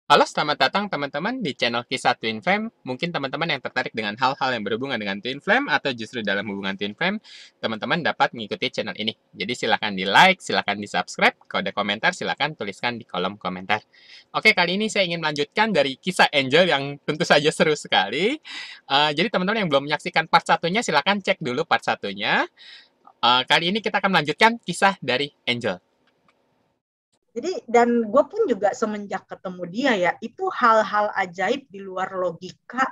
Halo, selamat datang teman-teman di channel Kisah Twin Flame. Mungkin teman-teman yang tertarik dengan hal-hal yang berhubungan dengan Twin Flame atau justru dalam hubungan Twin Flame, teman-teman dapat mengikuti channel ini. Jadi silakan di like, silakan di subscribe, kalau ada komentar silakan tuliskan di kolom komentar. Oke, kali ini saya ingin melanjutkan dari kisah Angel yang tentu saja seru sekali. Jadi teman-teman yang belum menyaksikan part satunya silakan cek dulu part satunya. Kali ini kita akan melanjutkan kisah dari Angel. Jadi dan gue pun juga semenjak ketemu dia ya, itu hal-hal ajaib di luar logika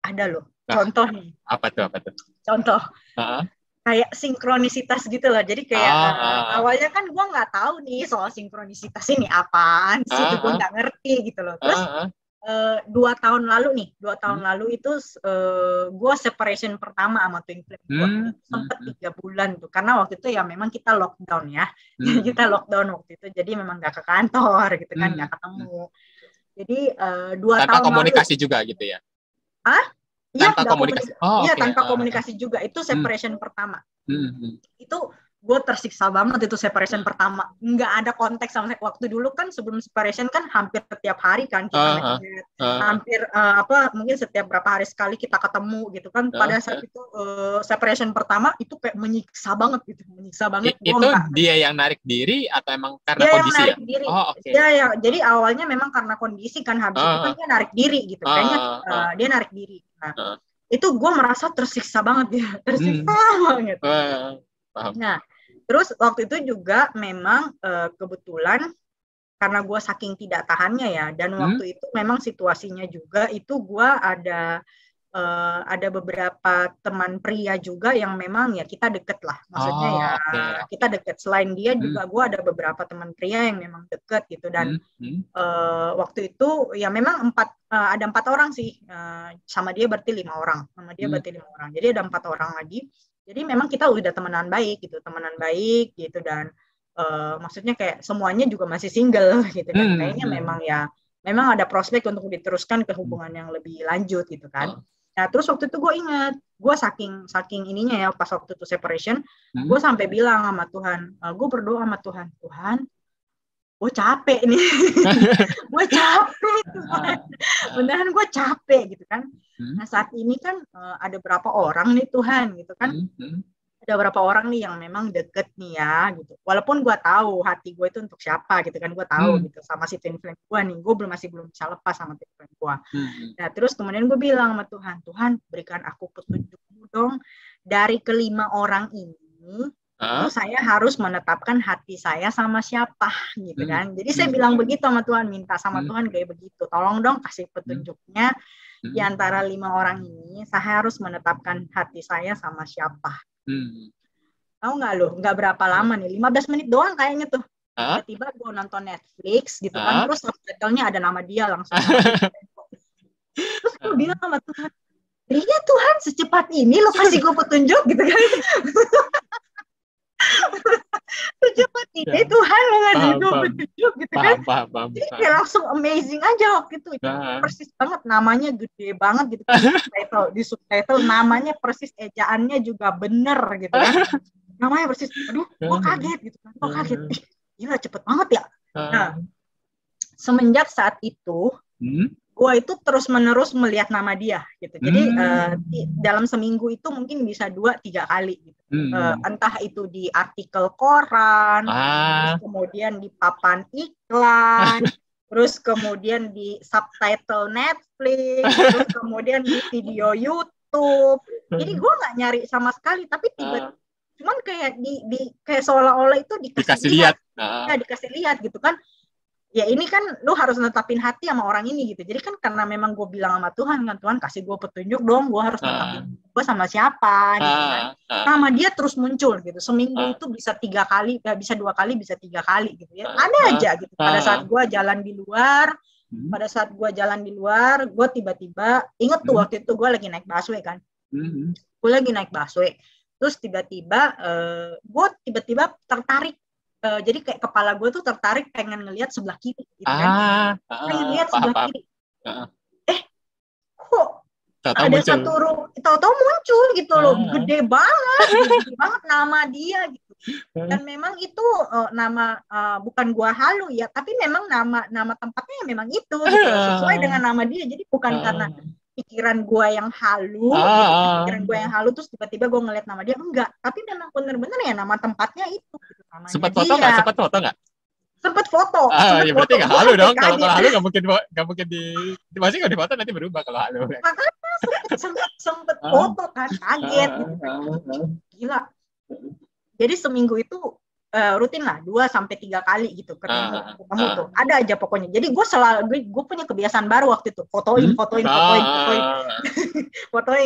ada loh. Nah, Contoh nih, apa tuh, apa tuh? contoh Ah, kayak sinkronisitas gitu loh. Jadi kayak ah, ah, awalnya kan gue nggak tahu nih soal sinkronisitas ini apaan sih, itu gue ah, nggak ngerti gitu loh. Terus ah, ah. 2 tahun lalu nih, dua Hmm, tahun lalu itu gue separation pertama sama twin flame gue. hmm, Itu hmm, sempet hmm. 3 bulan tuh, karena waktu itu ya memang kita lockdown ya. Hmm, Kita lockdown waktu itu, jadi memang nggak ke kantor gitu kan, hmm, nggak hmm. ketemu. Jadi dua Tanpa tahun lalu, komunikasi juga gitu ya? ah, iya Tanpa nggak komunikasi. komunikasi, Oh, iya oke. tanpa komunikasi juga. Itu Hmm, separation pertama. hmm, hmm. Itu gue tersiksa banget itu separation pertama, nggak ada konteks sama waktu dulu kan. Sebelum separation kan hampir setiap hari kan kita Ah, ngechat, ah, hampir mungkin setiap berapa hari sekali kita ketemu gitu kan. ah, Pada ah. saat itu separation pertama itu kayak menyiksa banget gitu, menyiksa banget. Gue Itu nggak, dia yang narik diri atau emang karena dia yang kondisi ya? narik diri. Oh, oke. Dia ya, jadi awalnya memang karena kondisi kan, habis itu kan Ah, dia narik diri gitu, kayaknya ah, ah, dia narik diri. Nah, ah. itu gue merasa tersiksa banget ya, tersiksa Hmm, banget. paham. Nah, terus waktu itu juga memang kebetulan karena gue saking tidak tahannya ya, dan Hmm? waktu itu memang situasinya juga itu gue ada beberapa teman pria juga yang memang ya kita deket lah, maksudnya ya Oh, oke, kita oke. deket. Selain dia Hmm, juga gue ada beberapa teman pria yang memang deket gitu. Dan hmm, hmm, waktu itu ya memang ada 4 orang sih, sama dia berarti 5 orang, sama dia hmm, berarti 5 orang, jadi ada 4 orang lagi. Jadi memang kita udah temenan baik gitu, temenan baik gitu. Dan maksudnya kayak semuanya juga masih single gitu, dan hmm, kayaknya hmm, memang ya memang ada prospek untuk diteruskan ke hmm. hubungan yang lebih lanjut gitu kan. Ah, Nah terus waktu itu gue ingat, gue saking saking ininya ya, pas waktu itu separation hmm. gue sampai bilang sama Tuhan, gue berdoa sama Tuhan, Tuhan gue capek nih, gue capek Tuhan, Ah, ah, beneran gue capek gitu kan. hmm, Nah saat ini kan ada berapa orang nih Tuhan gitu kan, hmm, hmm, ada berapa orang nih yang memang deket nih ya gitu. Walaupun gue tahu hati gue itu untuk siapa gitu kan, gue tahu hmm, gitu sama si twin flame gue nih, gue masih belum bisa lepas sama twin flame gue. hmm. Nah terus kemudian gue bilang sama Tuhan, Tuhan berikan aku petunjukmu dong, dari kelima orang ini itu Ah, saya harus menetapkan hati saya sama siapa gitu hmm, kan. Jadi saya hmm, bilang begitu sama Tuhan, minta sama hmm, Tuhan kayak begitu, tolong dong kasih hmm, petunjuknya, di hmm, antara 5 orang ini saya harus menetapkan hati saya sama siapa. hmm. Tahu nggak lo, nggak berapa lama nih, 15 menit doang kayaknya tuh. Ah, Tiba-tiba gue nonton Netflix gitu kan, ah. terus subtitlenya ada nama dia langsung, nama Twin Flame. Terus gue Ah, bilang sama Tuhan, iya Tuhan secepat ini lo kasih gue petunjuk gitu kan. Secepat ini ya, Tuhan lo ngasih paham, gue paham, petunjuk gitu kan. paham, paham, paham. Jadi kayak Ah, langsung amazing aja waktu itu. ah, Persis banget, namanya gede banget gitu kan, di subtitle namanya persis, ejaannya juga bener gitu kan. Namanya persis, aduh gue kaget gitu kan, gue kaget. Ih, gila cepet banget ya. Nah, ah, semenjak saat itu hmm, gue itu terus menerus melihat nama dia gitu. Jadi hmm, dalam seminggu itu mungkin bisa 2-3 kali gitu. hmm. Entah itu di artikel koran, terus Ah, kemudian di papan iklan, terus kemudian di subtitle Netflix, terus kemudian di video YouTube. Jadi gue nggak nyari sama sekali, tapi tiba ah, cuman kayak di kayak seolah-olah itu dikasih dikasih lihat, lihat. Ah, ya dikasih lihat gitu kan. Ya ini kan lu harus netapin hati sama orang ini gitu. Jadi kan karena memang gue bilang sama Tuhan kan, Tuhan kasih gue petunjuk dong, gue harus netapin ah, gue sama siapa gitu kan. ah, ah, Nama dia terus muncul gitu, seminggu ah, itu bisa 3 kali, bisa 2 kali, bisa 3 kali gitu ya, ah, ada ah, aja gitu. Pada saat ah. gue jalan di luar, Hmm, pada saat gue jalan di luar, gue tiba-tiba inget tuh hmm, waktu itu gue lagi naik busway kan, hmm, gue lagi naik busway, terus tiba-tiba gue tiba-tiba tertarik, jadi kayak kepala gue tuh tertarik pengen ngelihat sebelah kiri gitu kan, pengen lihat paham, sebelah paham. kiri. Ah, Eh, kok Tahu-tahu ada muncul. tahu-tahu muncul gitu loh, Ah. gede banget nama dia gitu. Dan memang itu nama bukan gua halu ya, tapi memang nama tempatnya memang itu gitu loh, sesuai dengan nama dia. Jadi bukan karena pikiran gua yang halu gitu, pikiran gua yang halu terus tiba-tiba gua ngeliat nama dia, enggak, tapi memang bener-bener ya nama tempatnya itu gitu, namanya Sempat dia. foto nggak? Sempat foto nggak? Sempet foto. Ya berarti nggak halu Gua dong. sampai Kalau kaget. halu nggak mungkin masih kalau di foto nanti berubah kalau halu. Makanya sempet foto kan, kaget gitu kan. Gila. Jadi seminggu itu rutin lah 2-3 kali gitu ketemu tuh. Ada aja pokoknya. Jadi gue punya kebiasaan baru waktu itu, fotoin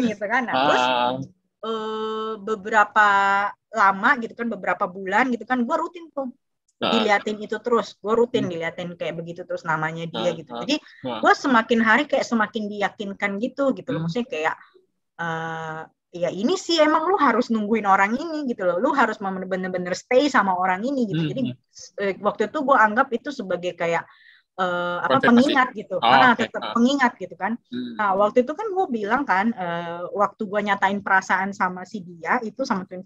gitu kan. Nah, terus beberapa lama gitu kan, beberapa bulan gitu kan, gue rutin tuh diliatin itu terus. Gue rutin diliatin kayak begitu terus namanya dia gitu. Jadi gue semakin hari kayak semakin diyakinkan gitu loh. Maksudnya kayak ya ini sih emang lu harus nungguin orang ini gitu loh. Lu harus bener-bener stay sama orang ini gitu. Jadi waktu itu gue anggap itu sebagai kayak pengingat gitu. Tetap pengingat gitu kan. Nah, waktu itu kan gue bilang kan, waktu gue nyatain perasaan sama si dia itu, sama tim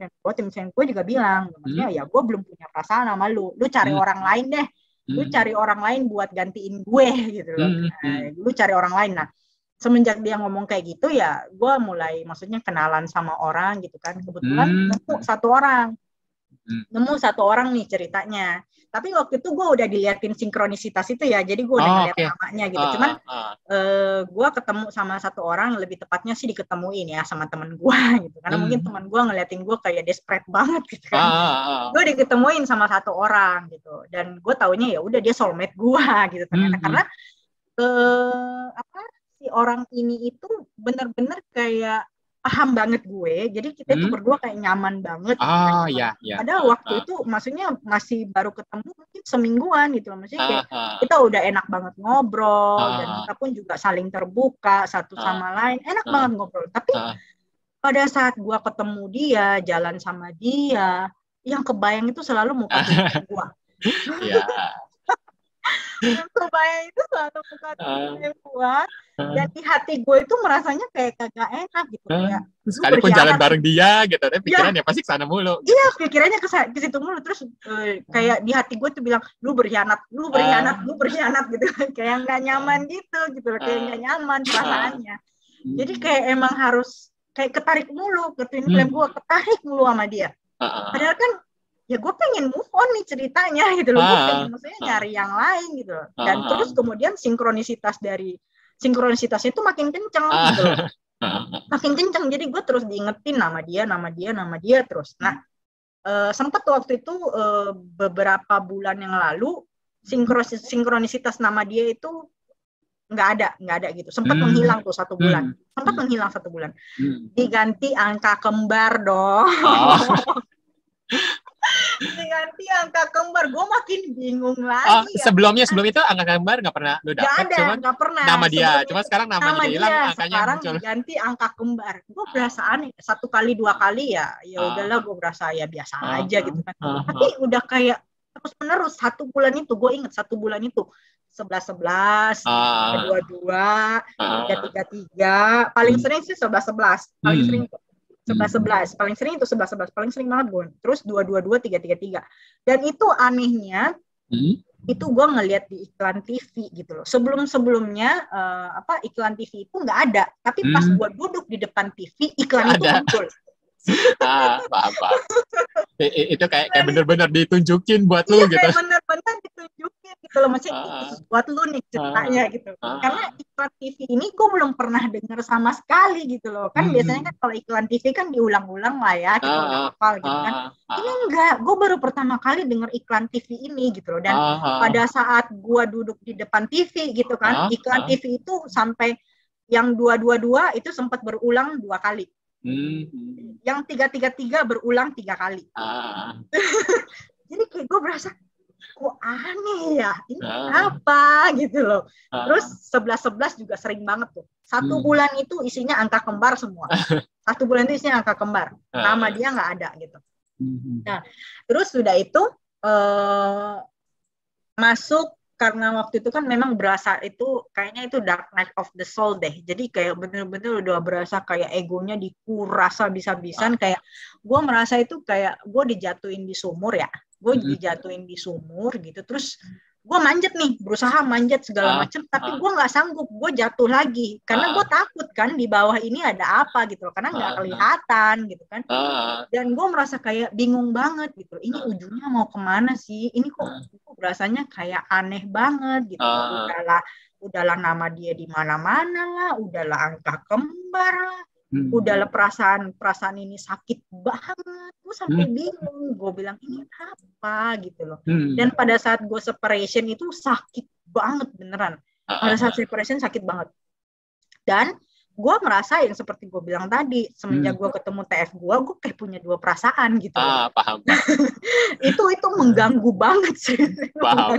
fan gue juga bilang, maksudnya ya gue belum punya perasaan sama lu cari orang lain deh. Lu cari orang lain buat gantiin gue gitu loh. Lu cari orang lain. Nah, semenjak dia ngomong kayak gitu ya gue mulai maksudnya kenalan sama orang gitu kan. Kebetulan nemu satu orang nih ceritanya. Tapi waktu itu gue udah diliatin sinkronisitas itu ya, jadi gue udah ngeliat namanya gitu. Cuman gue ketemu sama satu orang, lebih tepatnya sih diketemuin ya sama temen gue gitu. Karena mungkin temen gue ngeliatin gue kayak desperate banget gitu kan. Gue diketemuin sama satu orang gitu, dan gue taunya ya udah dia soulmate gue gitu ternyata. Karena si orang ini itu bener-bener kayak paham banget gue, jadi kita itu berdua kayak nyaman banget. Padahal waktu itu maksudnya masih baru ketemu mungkin semingguan gitu loh, maksudnya kayak kita udah enak banget ngobrol, dan kita pun juga saling terbuka satu sama lain, enak banget ngobrol. Tapi pada saat gue ketemu dia, jalan sama dia, yang kebayang itu selalu muka gue. Yang kebayang itu selalu muka gue, dan di hati gue itu merasanya kayak kagak enak gitu, kayak sekalipun jalan bareng dia gitu, tapi pikirannya pasti kesana mulu. Iya, pikirannya ke situ mulu. Terus kayak di hati gue tuh bilang, lu berkhianat gitu, kayak nggak nyaman gitu loh, kayak nggak nyaman perasaannya. Jadi kayak emang harus kayak ketarik mulu ke twin flame gue, ketarik mulu sama dia. Padahal kan ya gue pengen move on nih ceritanya gitu loh, gue pengen maksudnya nyari yang lain gitu loh. Dan terus kemudian sinkronisitasnya itu makin kenceng gitu loh. Makin kenceng, jadi gue terus diingetin nama dia terus. Nah, sempat waktu itu beberapa bulan yang lalu sinkronisitas nama dia itu nggak ada gitu, sempat menghilang tuh 1 bulan, diganti angka kembar dong. Diganti angka kembar, gue makin bingung lagi. Sebelum itu angka kembar nggak pernah lu dapet, nggak pernah. Nama dia, cuma sekarang namanya dia hilang, angkanya sekarang muncul. Diganti angka kembar. Gue berasa aneh, 1 kali 2 kali ya udahlah, gue berasa ya biasa aja gitu kan. Tapi udah kayak terus menerus 1 bulan itu, gue inget 1 bulan itu 11-11, 22, 3-3, paling sering sih 11-11, paling sering 11-11, paling sering itu 11-11, paling sering banget gue. Terus 2-2-2, 3-3-3. Dan itu anehnya, itu gue ngeliat di iklan TV gitu loh. Sebelumnya iklan TV itu nggak ada, tapi pas gue duduk di depan TV, iklan itu muncul. Paham. Itu kayak bener-bener ditunjukin buat lu gitu. Kayak bener-bener ditunjukin gitu loh, maksudnya buat lu nih ceritanya gitu. Karena iklan TV ini gue belum pernah dengar sama sekali gitu loh. Kan biasanya kan kalau iklan TV kan diulang-ulang lah ya, kita udah hafal gitu kan. Ini enggak, gue baru pertama kali denger iklan TV ini gitu loh. Dan pada saat gue duduk di depan TV gitu kan, iklan TV itu sampai yang 2-2-2 itu sempat berulang 2 kali. Yang 3-3-3 berulang 3 kali. Jadi kayak gue berasa kok aneh ya, ini apa gitu loh. Terus 11-11 juga sering banget tuh. 1 bulan itu isinya angka kembar semua. 1 bulan itu isinya angka kembar. Nama dia nggak ada gitu. Nah, terus sudah itu masuk karena waktu itu kan memang berasa itu kayaknya itu dark night of the soul deh. Jadi kayak bener-bener udah berasa kayak egonya dikuras habis-habisan. Kayak gue merasa itu kayak gue dijatuhin di sumur ya. Gue dijatuhin di sumur gitu. Terus gue manjat nih, berusaha manjat segala macam, tapi gue nggak sanggup, gue jatuh lagi karena gue takut kan di bawah ini ada apa gitu loh, karena nggak kelihatan gitu kan. Dan gue merasa kayak bingung banget gitu, ini ujungnya mau kemana sih, ini kok rasanya kayak aneh banget gitu. Udahlah nama dia di mana-mana lah, udahlah angka kembar lah, udahlah perasaan ini sakit banget, gue sampai bingung, gue bilang ini apa gitu loh. Dan pada saat gue separation itu sakit banget beneran, pada saat separation sakit banget. Dan gue merasa yang seperti gue bilang tadi, semenjak gue ketemu TF gue kayak punya dua perasaan gitu. Paham. itu mengganggu banget sih. Paham.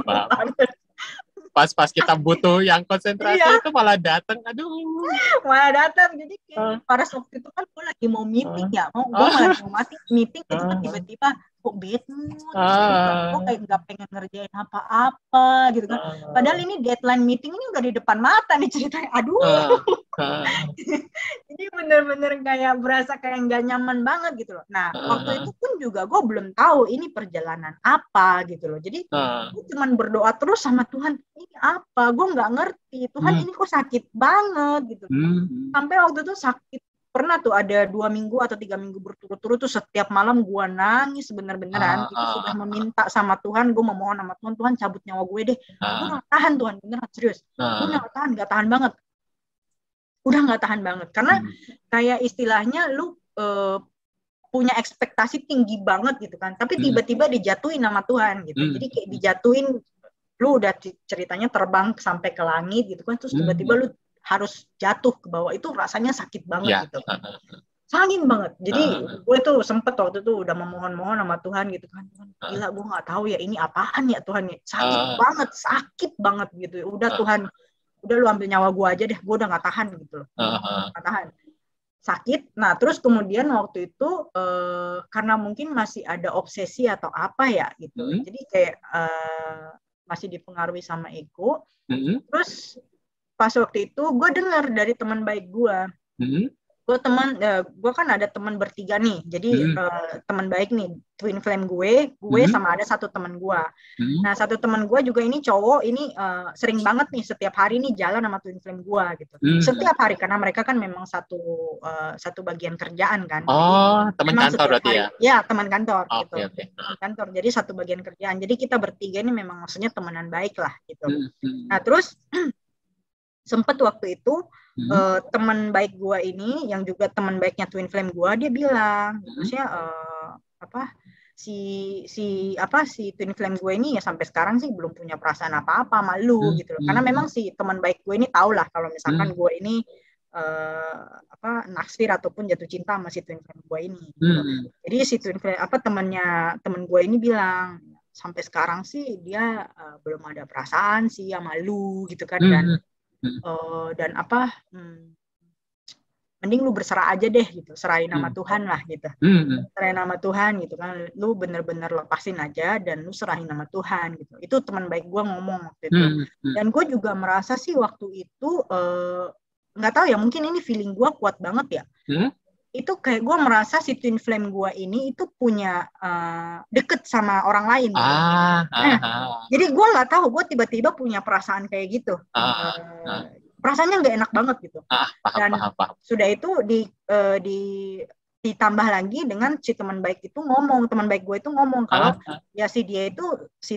Pas kita butuh yang konsentrasi itu malah datang, jadi kayak pada waktu itu kan gue lagi mau meeting ya, gue malah mau meeting itu kan tiba-tiba kok bad mood, gue kayak nggak pengen ngerjain apa-apa gitu kan, padahal ini deadline meeting ini udah di depan mata nih ceritanya, jadi bener-bener kayak berasa kayak nggak nyaman banget gitu loh. Nah waktu itu pun juga gue belum tahu ini perjalanan apa gitu loh, jadi gue cuman berdoa terus sama Tuhan, ini apa, gue nggak ngerti Tuhan, ini kok sakit banget gitu. Sampai waktu itu sakit, pernah tuh ada 2 minggu atau 3 minggu berturut-turut tuh setiap malam gue nangis bener-beneran. Itu sudah meminta sama Tuhan, gue memohon sama Tuhan, Tuhan cabut nyawa gue deh, gue nggak tahan Tuhan, beneran serius, gue nggak tahan banget, udah nggak tahan banget, karena kayak istilahnya lu punya ekspektasi tinggi banget gitu kan, tapi tiba-tiba dijatuhin sama Tuhan gitu. Jadi kayak dijatuhin, lu udah ceritanya terbang sampai ke langit gitu kan, terus tiba-tiba lu harus jatuh ke bawah, itu rasanya sakit banget gitu. Sakit banget. Jadi gue tuh sempet waktu itu udah memohon-mohon sama Tuhan gitu kan, gila gue nggak tahu ya ini apaan ya Tuhan, sakit banget gitu. Udah Tuhan, udah lu ambil nyawa gue aja deh, gue udah nggak tahan gitu loh, nggak tahan, sakit. Nah terus kemudian waktu itu karena mungkin masih ada obsesi atau apa ya gitu, jadi kayak masih dipengaruhi sama ego. Terus pas waktu itu gue dengar dari teman baik gue, gue kan ada teman bertiga nih, jadi teman baik nih, twin flame gue sama ada satu teman gue. Nah satu teman gue juga ini cowok, ini sering banget nih setiap hari nih jalan sama twin flame gue gitu, setiap hari, karena mereka kan memang satu bagian kerjaan kan. Teman kantor berarti hari, ya teman kantor gitu. Teman kantor, jadi satu bagian kerjaan, jadi kita bertiga ini memang maksudnya temenan baik lah gitu. Nah terus sempet waktu itu teman baik gue ini yang juga teman baiknya twin flame gue, dia bilang maksudnya si twin flame gue ini ya sampai sekarang sih belum punya perasaan apa-apa malu gitu loh, karena memang si teman baik gue ini tahu lah kalau misalkan gue ini naksir ataupun jatuh cinta sama si twin flame gue ini gitu. Jadi si twin flame teman gue ini bilang sampai sekarang sih dia belum ada perasaan sih, ya malu gitu kan, dan mending lu berserah aja deh gitu, serahin nama Tuhan lah gitu, serahin nama Tuhan gitu kan, lu bener-bener lepasin aja dan lu serahin nama Tuhan gitu. Itu teman baik gue ngomong waktu itu. Dan gue juga merasa sih waktu itu nggak tahu ya, mungkin ini feeling gue kuat banget ya. Itu kayak gue merasa si twin flame gue ini itu punya deket sama orang lain. Jadi gue nggak tahu, gue tiba-tiba punya perasaan kayak gitu. Perasaannya nggak enak banget gitu. Dan sudah itu ditambah lagi dengan si teman baik gue itu ngomong kalau ya si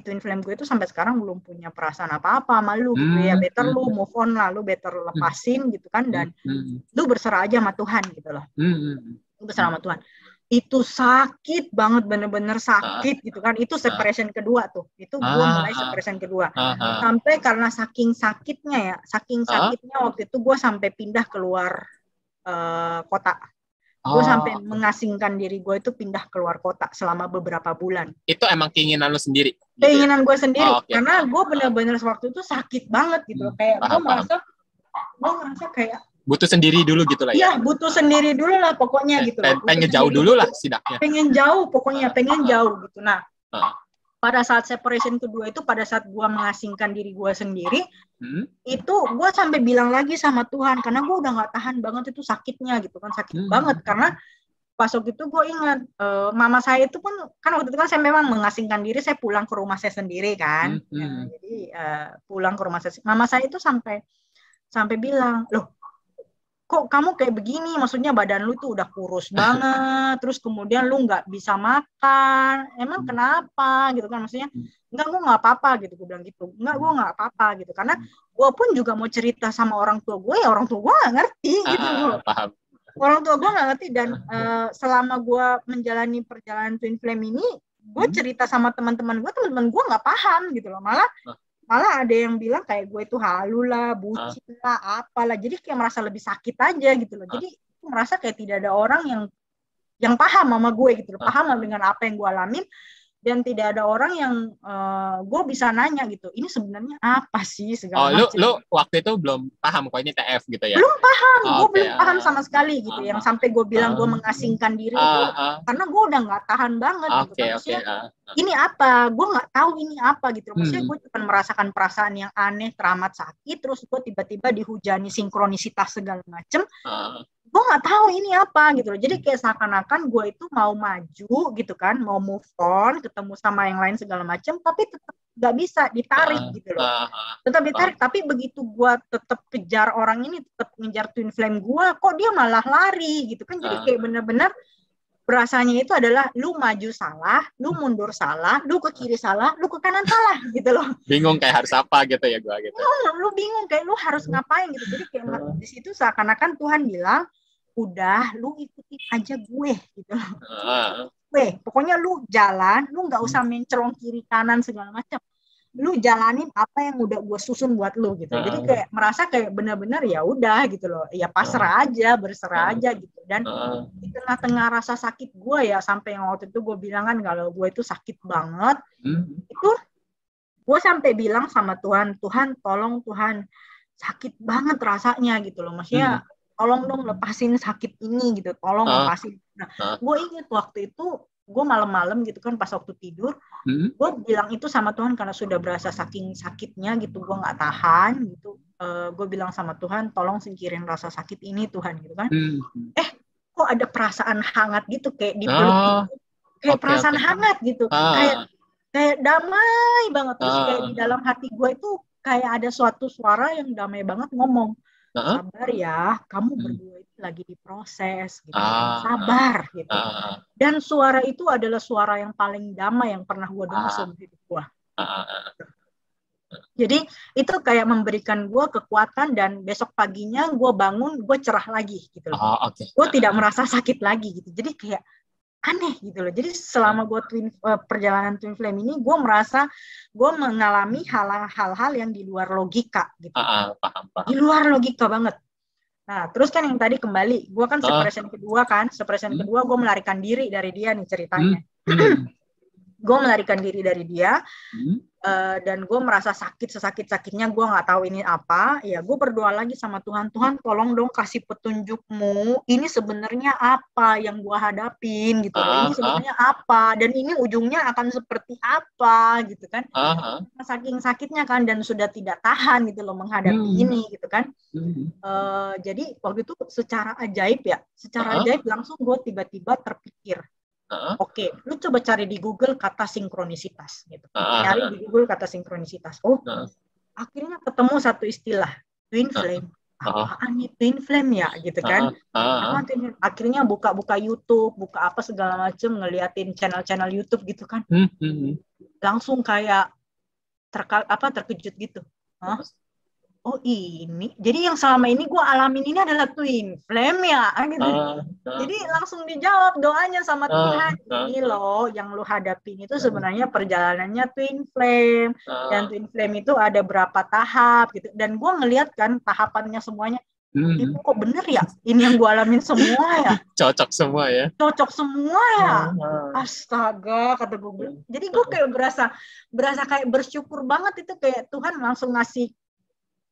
twin flame gue itu sampai sekarang belum punya perasaan apa-apa, malu gitu ya, better lu move on lah, lu better lepasin gitu kan, dan lu berserah aja sama Tuhan gitu loh. Lu berserah sama Tuhan. Itu sakit banget, bener-bener sakit gitu kan. Itu separation kedua tuh, itu gue mulai separation kedua, sampai karena saking sakitnya waktu itu gue sampai pindah keluar kota. Gue sampai mengasingkan diri gue itu, pindah keluar kota selama beberapa bulan. Itu emang keinginan lo sendiri? Keinginan gue sendiri, karena gue bener-bener waktu itu sakit banget gitu. Kayak gue merasa kayak butuh sendiri dulu gitu lah ya? Iya, butuh sendiri dulu lah pokoknya gitu. Pengen jauh dulu lah sidaknya. Pengen jauh pokoknya, pengen jauh gitu. Nah, pada saat separation kedua itu, pada saat gue mengasingkan diri gue sendiri, itu gue sampai bilang lagi sama Tuhan, karena gue udah gak tahan banget itu sakitnya gitu kan, sakit banget, karena pas waktu itu gue ingat, mama saya itu pun, kan waktu itu kan saya memang mengasingkan diri, saya pulang ke rumah saya sendiri kan, jadi pulang ke rumah saya, mama saya itu sampai bilang, loh kok kamu kayak begini, maksudnya badan lu tuh udah kurus banget, terus kemudian lu nggak bisa makan, emang kenapa gitu kan, maksudnya enggak, gue nggak apa-apa gitu, gue bilang gitu, enggak, gue nggak apa-apa gitu, karena gue pun juga mau cerita sama orang tua gue, ya orang tua gue nggak ngerti gitu, Paham. orang tua gue nggak ngerti, dan selama gue menjalani perjalanan Twin Flame ini, gue cerita sama teman-teman gue nggak paham gitu loh, malah ada yang bilang kayak gue itu halu lah, bucin lah, apalah. Jadi kayak merasa lebih sakit aja gitu loh. Jadi merasa kayak tidak ada orang yang paham sama gue gitu loh. Paham dengan apa yang gue alamin. Dan tidak ada orang yang gue bisa nanya gitu. Ini sebenarnya apa sih segala macam. Lu waktu itu belum paham kok ini TF gitu ya? Belum paham. Gue belum paham sama sekali gitu. Yang sampai gue bilang gue mengasingkan diri itu. Karena gue udah gak tahan banget gitu. Maksudnya ini apa? Gue gak tahu ini apa gitu. Maksudnya gue cuma merasakan perasaan yang aneh, teramat sakit. Terus gue tiba-tiba dihujani sinkronisitas segala macem. Gue nggak tahu ini apa gitu loh. Jadi kayak seakan-akan gue itu mau maju gitu kan, mau move on, ketemu sama yang lain segala macam, tapi tetap nggak bisa, ditarik gitu loh. Tetap ditarik, tapi begitu gue tetap kejar orang ini, tetap ngejar Twin Flame gue, kok dia malah lari gitu kan. Jadi kayak bener-bener berasanya itu adalah lu maju salah, lu mundur salah, lu ke kiri salah, lu ke kanan salah gitu loh. Bingung kayak harus apa gitu ya gue gitu. Lu bingung kayak lu harus ngapain gitu. Jadi kayak di situ seakan-akan Tuhan bilang, udah lu ikutin aja gue gitu loh. Pokoknya lu jalan, lu nggak usah mencerong kiri kanan segala macam. Lu jalanin apa yang udah gue susun buat lu gitu. Jadi kayak merasa kayak benar-benar ya udah gitu loh. Ya pasrah aja, berserah aja gitu. Dan di tengah-tengah rasa sakit gue ya, sampai yang waktu itu gue bilang kan kalau gue itu sakit banget. Itu gue sampai bilang sama Tuhan, tolong Tuhan, sakit banget rasanya gitu loh. Maksudnya tolong dong lepasin sakit ini gitu, tolong lepasin. Nah, gue ingat waktu itu gue malam-malam gitu kan pas waktu tidur, gue bilang itu sama Tuhan karena sudah berasa saking sakitnya gitu, gue nggak tahan gitu. Gue bilang sama Tuhan, tolong singkirin rasa sakit ini Tuhan gitu kan. Kok ada perasaan hangat gitu kayak dipeluk gitu. Kayak perasaan hangat gitu, kayak damai banget. Terus kayak di dalam hati gue itu kayak ada suatu suara yang damai banget ngomong, sabar ya, kamu berdua itu lagi diproses gitu, sabar gitu. Dan suara itu adalah suara yang paling damai yang pernah gue dengar seumur hidup gue. Jadi itu kayak memberikan gue kekuatan, dan besok paginya gue bangun, gue cerah lagi gitu loh. Gue tidak merasa sakit lagi gitu. Jadi kayak aneh gitu loh. Jadi selama gue perjalanan Twin Flame ini, gue merasa gue mengalami hal-hal yang di luar logika gitu. Paham. Di luar logika banget. Nah, terus kan yang tadi kembali, gue kan separation kedua gue melarikan diri dari dia nih ceritanya. Gue melarikan diri dari dia, dan gue merasa sesakit-sakitnya, gue nggak tahu ini apa. Ya gue berdoa lagi sama Tuhan, tolong dong kasih petunjukmu, ini sebenarnya apa yang gue hadapin gitu. Ini sebenarnya apa, dan ini ujungnya akan seperti apa gitu kan. Saking sakitnya kan, dan sudah tidak tahan gitu loh menghadapi ini gitu kan. Jadi waktu itu secara ajaib langsung gue tiba-tiba terpikir, oke, lu coba cari di Google kata sinkronisitas gitu. Cari di Google kata sinkronisitas. Akhirnya ketemu satu istilah, Twin Flame. Apaan nih Twin Flame ya gitu kan. Akhirnya buka YouTube, buka apa segala macem, ngeliatin channel-channel YouTube gitu kan. Langsung kayak terkejut gitu. Oh ini, jadi yang selama ini gue alamin ini adalah Twin Flame ya gitu. Jadi langsung dijawab doanya sama Tuhan, ini loh yang lu hadapin itu sebenarnya perjalanannya Twin Flame, dan Twin Flame itu ada berapa tahap gitu. Dan gue ngeliat kan tahapannya semuanya, itu kok bener ya, ini yang gue alamin semua ya, cocok semua ya. Astaga, kata gue. Jadi gue kayak berasa kayak bersyukur banget itu, kayak Tuhan langsung ngasih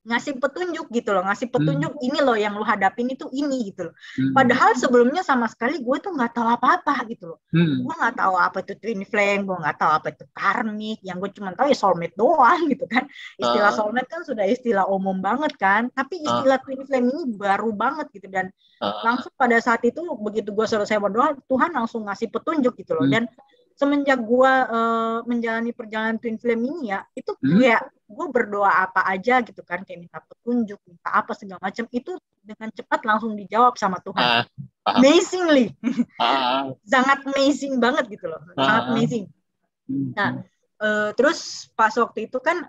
ngasih petunjuk gitu loh, ngasih petunjuk ini loh yang lu hadapin itu ini gitu loh. Hmm. Padahal sebelumnya sama sekali gue tuh nggak tahu apa-apa gitu loh. Hmm. Gue nggak tahu apa itu twin flame, gue nggak tahu apa itu karmik, yang gue cuma tahu ya soulmate doang gitu kan. Istilah soulmate kan sudah istilah umum banget kan, tapi istilah twin flame ini baru banget gitu. Dan langsung pada saat itu begitu gue selesai berdoa, Tuhan langsung ngasih petunjuk gitu loh. Dan semenjak gue menjalani perjalanan twin flame ini ya, itu kayak gue berdoa apa aja gitu kan, kayak minta petunjuk, minta apa segala macam, itu dengan cepat langsung dijawab sama Tuhan. Amazingly. Sangat amazing banget gitu loh. Sangat amazing. Nah, terus pas waktu itu kan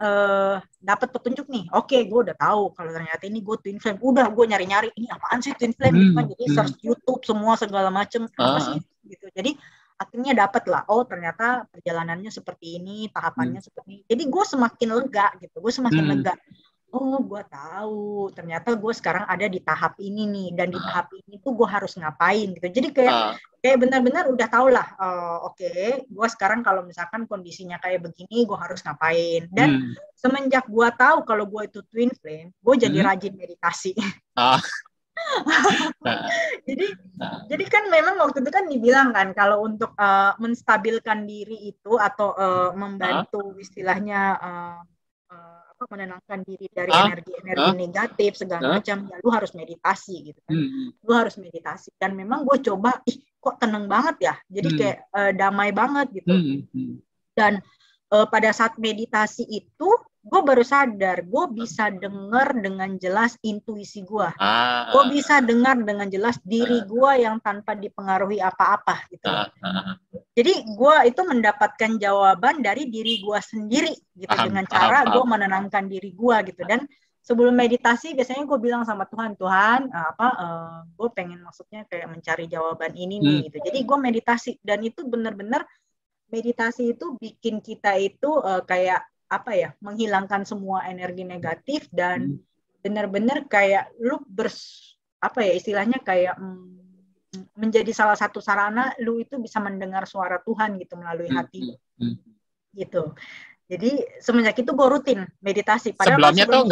dapat petunjuk nih. Oke, gue udah tahu kalau ternyata ini gue twin flame. Udah gue nyari-nyari ini apaan sih twin flame gitu kan. Jadi search YouTube semua segala macam apa sih gitu. Jadi akhirnya dapat lah, oh ternyata perjalanannya seperti ini, tahapannya seperti ini. Jadi gue semakin lega gitu, gue semakin lega. Oh gue tahu, ternyata gue sekarang ada di tahap ini nih, dan di tahap ini tuh gue harus ngapain gitu. Jadi kayak benar-benar udah tau lah, oke, gue sekarang kalau misalkan kondisinya kayak begini, gue harus ngapain. Dan semenjak gue tahu kalau gue itu twin flame, gue jadi rajin meditasi. Jadi kan memang waktu itu kan dibilang kan kalau untuk menstabilkan diri itu atau membantu istilahnya menenangkan diri dari energi-energi negatif segala macam, ya lu harus meditasi gitu kan. Lu harus meditasi, dan memang gue coba, kok tenang banget ya, jadi kayak damai banget gitu. Dan pada saat meditasi itu gue baru sadar gue bisa dengar dengan jelas intuisi gue. Gue bisa dengar dengan jelas diri gue yang tanpa dipengaruhi apa-apa gitu. Jadi gue itu mendapatkan jawaban dari diri gue sendiri gitu, dengan cara gue menenangkan diri gue gitu. Dan sebelum meditasi biasanya gue bilang sama Tuhan, gue pengen maksudnya kayak mencari jawaban ini nih gitu. Jadi gue meditasi, dan itu benar-benar meditasi itu bikin kita itu kayak menghilangkan semua energi negatif, dan benar-benar kayak lu istilahnya kayak menjadi salah satu sarana lu itu bisa mendengar suara Tuhan gitu melalui hati gitu. Jadi semenjak itu gue rutin meditasi. Padahal sebelumnya tuh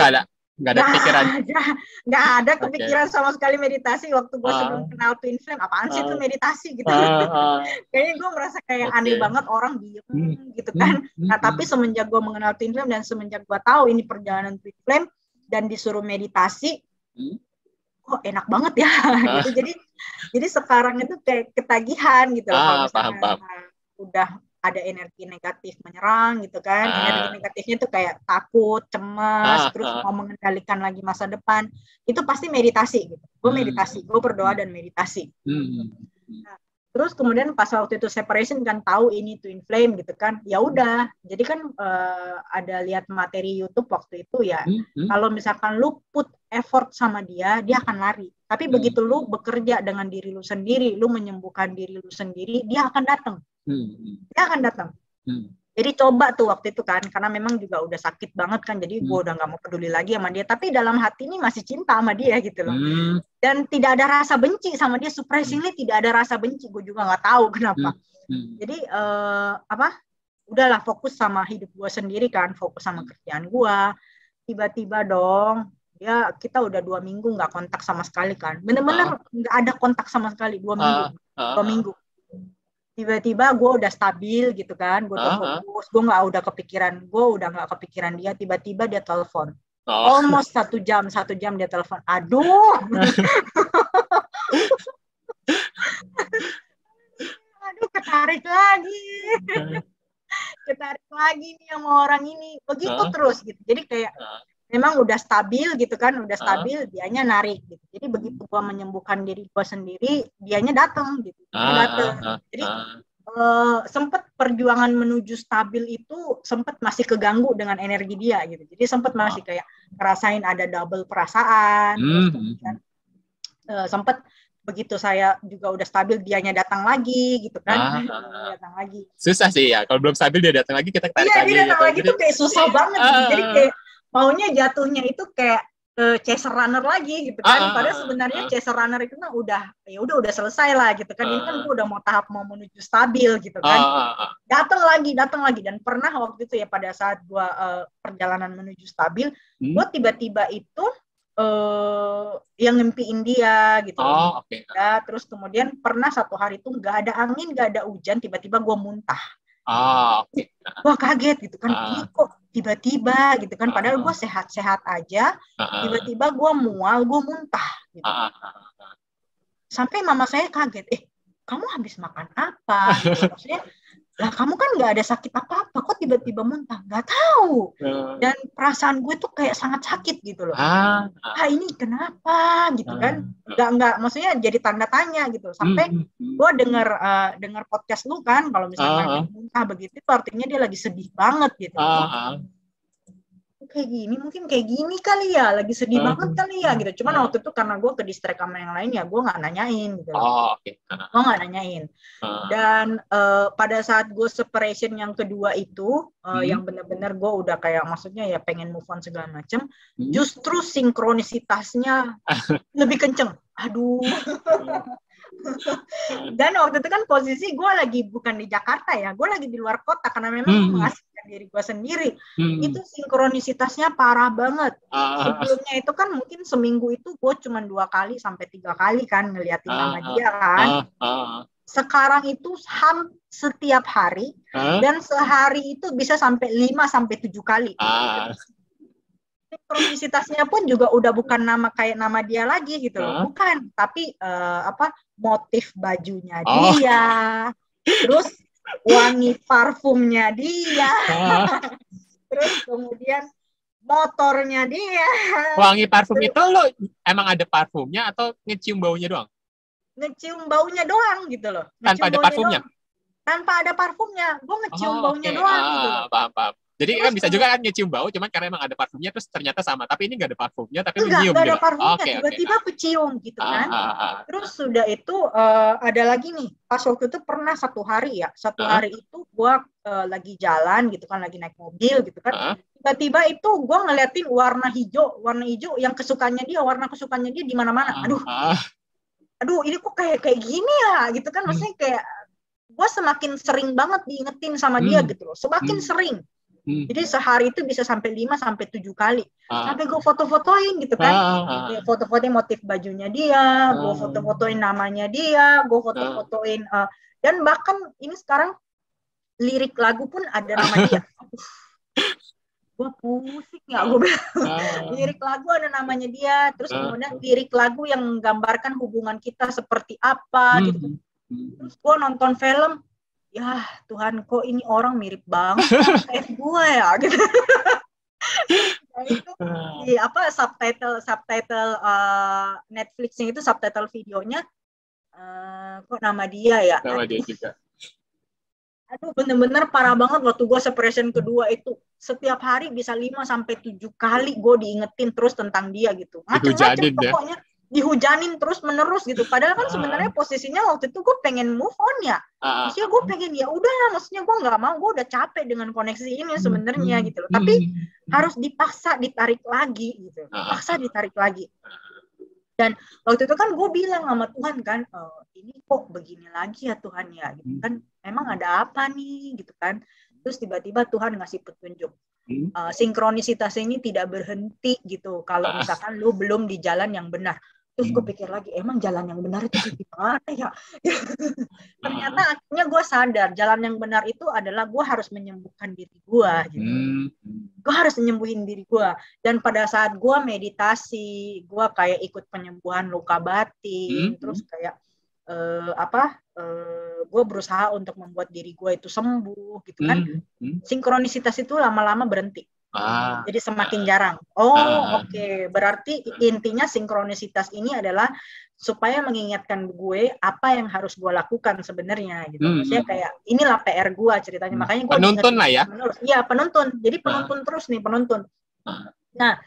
nggak ada pikiran, nggak ada kepikiran sama sekali meditasi waktu gue sebelum kenal twin flame. Apaan sih itu meditasi gitu? Kayaknya gue merasa kayak aneh banget, orang diem gitu kan. Nah tapi semenjak gue mengenal twin flame dan semenjak gue tahu ini perjalanan twin flame dan disuruh meditasi, kok enak banget ya gitu. Jadi sekarang itu kayak ketagihan gitu kalau misalnya udah ada energi negatif menyerang gitu kan. Energi negatifnya tuh kayak takut, cemas, terus mau mengendalikan lagi masa depan, itu pasti meditasi gitu. Gue meditasi, gue berdoa dan meditasi. Nah, terus kemudian pas waktu itu separation kan tahu ini twin flame gitu kan, ya udah. Jadi kan ada lihat materi YouTube waktu itu ya, kalau misalkan lu put effort sama dia akan lari. Tapi begitu lu bekerja dengan diri lu sendiri, lu menyembuhkan diri lu sendiri, dia akan datang. Dia akan datang. Jadi coba tuh waktu itu kan, karena memang juga udah sakit banget kan, jadi gue udah gak mau peduli lagi sama dia, tapi dalam hati ini masih cinta sama dia gitu loh. Dan tidak ada rasa benci sama dia, surprisingly tidak ada rasa benci, gue juga gak tahu kenapa. Jadi udahlah fokus sama hidup gue sendiri kan, fokus sama kerjaan gue. Tiba-tiba dong, kita udah 2 minggu gak kontak sama sekali kan, bener-bener gak ada kontak sama sekali 2 minggu. 2 minggu. Tiba-tiba gue udah stabil gitu kan, gue udah fokus, gue udah nggak kepikiran dia. Tiba-tiba dia telepon, almost 1 jam dia telepon. Aduh, ketarik lagi nih sama orang ini, begitu terus gitu. Jadi kayak memang udah stabil gitu kan, dianya narik gitu. Jadi begitu gue menyembuhkan diri gue sendiri, dianya datang gitu. Jadi sempat perjuangan menuju stabil itu sempat masih keganggu dengan energi dia gitu. Jadi sempat masih kayak ngerasain ada double perasaan. Terus kemudian sempat begitu saya juga udah stabil, dianya datang lagi gitu kan. Datang lagi. Susah sih ya, kalau belum stabil dia datang lagi, kita tarik lagi. Iya, dia datang lagi tuh kayak susah banget gitu. Jadi kayak maunya jatuhnya itu kayak chaser runner lagi gitu kan. Padahal sebenarnya chaser runner itu kan udah selesai lah gitu kan. Ini kan gue udah mau menuju stabil gitu kan. Datang lagi dan pernah waktu itu ya pada saat gue perjalanan menuju stabil, gue tiba-tiba itu yang ngimpiin dia gitu. Okay. Ya, terus kemudian pernah satu hari itu nggak ada angin, nggak ada hujan, tiba-tiba gue muntah. Okay. Gue kaget gitu kan, ini kok tiba-tiba gitu kan, padahal gue sehat-sehat aja, tiba-tiba gue mual, gue muntah gitu. Sampai mama saya kaget, kamu habis makan apa gitu. Maksudnya, lah kamu kan nggak ada sakit apa-apa, kok tiba-tiba muntah? Nggak tahu. Dan perasaan gue tuh kayak sangat sakit gitu loh. Ini kenapa gitu kan? Nggak, maksudnya jadi tanda tanya gitu. Sampai gue dengar podcast lu kan, kalau misalnya muntah begitu, itu artinya dia lagi sedih banget gitu. Kayak gini, mungkin kayak gini kali ya, lagi sedih banget kali ya gitu. Cuman waktu itu karena gue ke distract sama yang lain ya, gue nggak nanyain gitu. Gue nggak nanyain. Dan pada saat gue separation yang kedua itu, yang benar-benar gue udah kayak maksudnya ya pengen move on segala macem, justru sinkronisitasnya lebih kenceng. Aduh. Dan waktu itu kan posisi gue lagi bukan di Jakarta ya, gue lagi di luar kota karena memang gue mengasihkan diri gue sendiri. Itu sinkronisitasnya parah banget. Sebelumnya itu kan mungkin seminggu itu gue cuma 2 kali sampai 3 kali kan ngeliatin nama dia kan. Sekarang itu setiap hari dan sehari itu bisa sampai 5 sampai 7 kali. Sinkronisitasnya pun juga udah bukan kayak nama dia lagi gitu loh. Bukan, tapi motif bajunya dia, terus wangi parfumnya dia, terus kemudian motornya dia. Wangi parfum itu lo emang ada parfumnya atau ngecium baunya doang? Ngecium baunya doang gitu loh. Tanpa ada parfumnya? Tanpa ada parfumnya, gue ngecium baunya doang gitu loh. Paham. Jadi terus, kan bisa juga kan ngecium bau, cuman karena emang ada parfumnya terus ternyata sama. Tapi ini nggak ada parfumnya, tapi lu nyium. Nggak ada parfumnya, tiba-tiba kecium gitu kan. Terus sudah itu ada lagi nih, pas waktu itu pernah satu hari itu gue lagi jalan gitu kan, lagi naik mobil gitu kan. Tiba-tiba itu gue ngeliatin warna hijau yang kesukaannya dia di mana-mana. Aduh ini kok kayak gini ya gitu kan. Maksudnya kayak gue semakin sering banget diingetin sama dia gitu loh, semakin sering. Jadi sehari itu bisa sampai 5 sampai 7 kali. Sampai gue foto-fotoin gitu kan. Foto-fotoin motif bajunya dia, gue foto-fotoin namanya dia, gue foto-fotoin dan bahkan ini sekarang lirik lagu pun ada nama dia. Gue pusing ya gue bilang. Lirik lagu ada namanya dia, terus kemudian lirik lagu yang menggambarkan hubungan kita seperti apa gitu. Terus gue nonton film, ya Tuhan kok ini orang mirip banget kayak gue ya gitu. Nah, itu di subtitle Netflix-nya itu subtitle videonya kok nama dia ya. Nama dia juga. Aduh bener-bener parah banget waktu gue separation kedua itu. Setiap hari bisa 5 sampai 7 kali gue diingetin terus tentang dia gitu. Macam-macam pokoknya. Dihujanin terus menerus gitu. Padahal kan sebenarnya posisinya waktu itu gue pengen move on ya. Maksudnya gue pengen ya udahlah, maksudnya gue nggak mau, gue udah capek dengan koneksi ini sebenarnya gitu loh. Tapi harus dipaksa ditarik lagi gitu. Paksa ditarik lagi. Dan waktu itu kan gue bilang sama Tuhan kan, ini kok begini lagi ya Tuhan ya gitu kan. Emang ada apa nih gitu kan. Terus tiba-tiba Tuhan ngasih petunjuk. Sinkronisitas ini tidak berhenti gitu kalau misalkan lu belum di jalan yang benar. Terus gue pikir lagi, emang jalan yang benar itu gimana ya? Ternyata akhirnya gue sadar jalan yang benar itu adalah gue harus menyembuhkan diri gue gitu. Gue harus menyembuhin diri gue. Dan pada saat gue meditasi, gue kayak ikut penyembuhan luka batin, terus kayak gue berusaha untuk membuat diri gue itu sembuh gitu kan. Sinkronisitas itu lama-lama berhenti. Jadi semakin jarang. Oke. Berarti intinya sinkronisitas ini adalah supaya mengingatkan gue apa yang harus gue lakukan sebenarnya gitu. Maksudnya kayak inilah PR gue ceritanya. Makanya gue penuntun lah ya. Iya penuntun. Jadi penuntun terus nih penuntun. Nah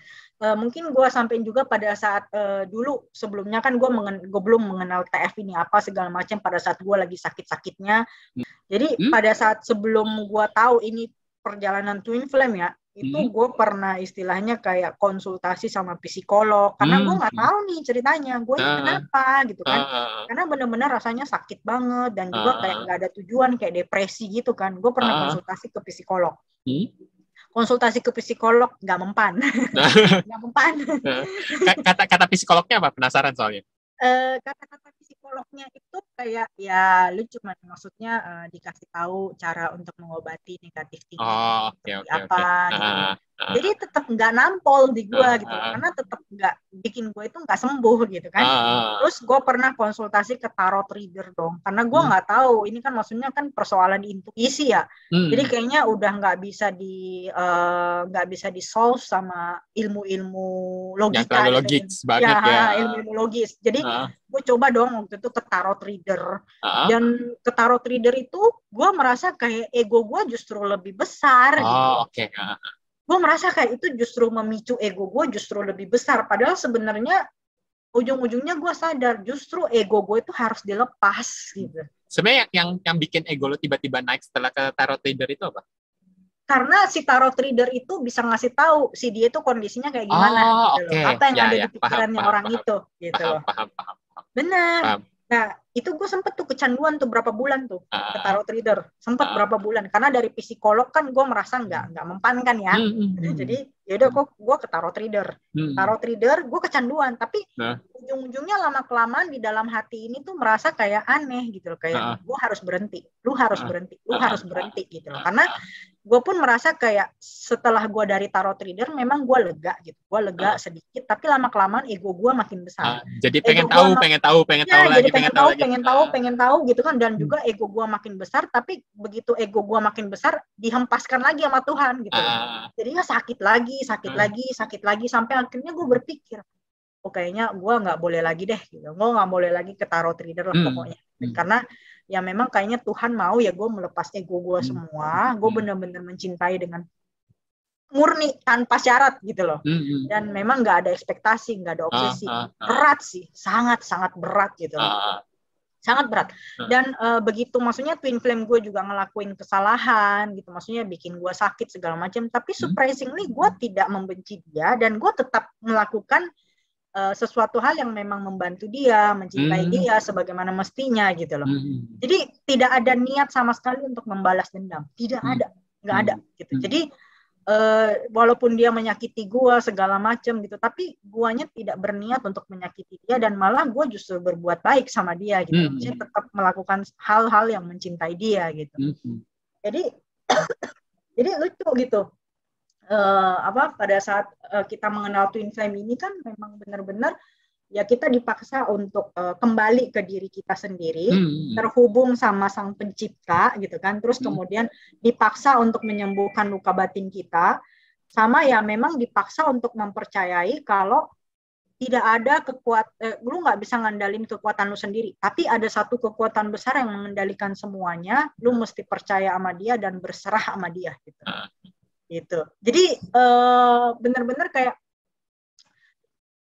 mungkin gue sampein juga pada saat dulu sebelumnya kan gue belum mengenal TF ini apa segala macam pada saat gue lagi sakit-sakitnya. Jadi pada saat sebelum gue tahu ini perjalanan twin flame ya, itu gue pernah istilahnya kayak konsultasi sama psikolog karena gue nggak tahu nih ceritanya gue ini kenapa gitu kan, karena bener-bener rasanya sakit banget dan juga kayak nggak ada tujuan, kayak depresi gitu kan. Gue pernah konsultasi ke psikolog. Konsultasi ke psikolog nggak mempan. Nggak mempan. Kata psikolognya apa? Penasaran soalnya. Kata-kata psikolognya itu kayak ya lu cuma maksudnya dikasih tahu cara untuk mengobati negatif thinking okay. gitu. Jadi tetap nggak nampol di gue gitu, karena tetap nggak bikin gue itu nggak sembuh gitu kan. Terus gue pernah konsultasi ke tarot reader dong, karena gue nggak tahu ini kan maksudnya kan persoalan intuisi ya. Jadi kayaknya udah nggak bisa di solve sama ilmu-ilmu logika gitu. Logis banget ya. Ilmu logis. Jadi gue coba dong waktu itu ke tarot reader. Dan ke tarot reader itu gue merasa kayak ego gue justru lebih besar gitu. Oke. Gue merasa kayak itu justru memicu ego gue justru lebih besar. Padahal sebenarnya ujung-ujungnya gue sadar justru ego gue itu harus dilepas gitu. Sebenarnya yang bikin ego lo tiba-tiba naik setelah ke tarot reader itu apa? Karena si tarot reader itu bisa ngasih tahu si dia itu kondisinya kayak gimana gitu loh. Apa yang ada di pikirannya orang itu gitu loh. Paham. Benar. Nah, itu gue sempet tuh kecanduan tuh berapa bulan tuh ke tarot reader. Sempet berapa bulan. Karena dari psikolog kan gue merasa nggak mempan kan ya. Jadi yaudah gue ke tarot reader. Tarot reader gue kecanduan. Tapi ujung-ujungnya lama-kelamaan di dalam hati ini tuh merasa kayak aneh gitu loh. Kayak gue harus berhenti. Lu harus berhenti gitu loh. Karena gue pun merasa kayak setelah gue dari tarot reader memang gue lega gitu. Gue lega sedikit. Tapi lama-kelamaan ego gue makin besar. Jadi pengen tahu lagi. Pengen tahu gitu kan. Dan juga ego gue makin besar. Tapi begitu ego gue makin besar dihempaskan lagi sama Tuhan gitu. Jadinya sakit lagi sampai akhirnya gue berpikir, kayaknya gue nggak boleh lagi deh gitu. Gue nggak boleh lagi ke tarot reader lah pokoknya. Karena ya memang kayaknya Tuhan mau ya gue melepas ego gue semua. Gue benar-benar mencintai dengan murni tanpa syarat gitu loh. Dan memang nggak ada ekspektasi, nggak ada obsesi. Berat sih, sangat berat gitu loh. Sangat berat. Dan begitu maksudnya twin flame gue juga ngelakuin kesalahan gitu, maksudnya bikin gue sakit segala macam, tapi surprisingly gue tidak membenci dia dan gue tetap melakukan sesuatu hal yang memang membantu dia, mencintai dia sebagaimana mestinya gitu loh. Jadi tidak ada niat sama sekali untuk membalas dendam, nggak ada gitu. Jadi walaupun dia menyakiti gue segala macam gitu, tapi guanya tidak berniat untuk menyakiti dia dan malah gue justru berbuat baik sama dia gitu. Saya tetap melakukan hal-hal yang mencintai dia gitu. Jadi lucu gitu. Pada saat kita mengenal twin flame ini kan memang benar-benar ya kita dipaksa untuk kembali ke diri kita sendiri, terhubung sama Sang Pencipta gitu kan, terus kemudian dipaksa untuk menyembuhkan luka batin kita, sama ya memang dipaksa untuk mempercayai kalau tidak ada lu nggak bisa ngandalin kekuatan lu sendiri, tapi ada satu kekuatan besar yang mengendalikan semuanya, lu mesti percaya sama dia dan berserah sama dia gitu. Jadi benar-benar kayak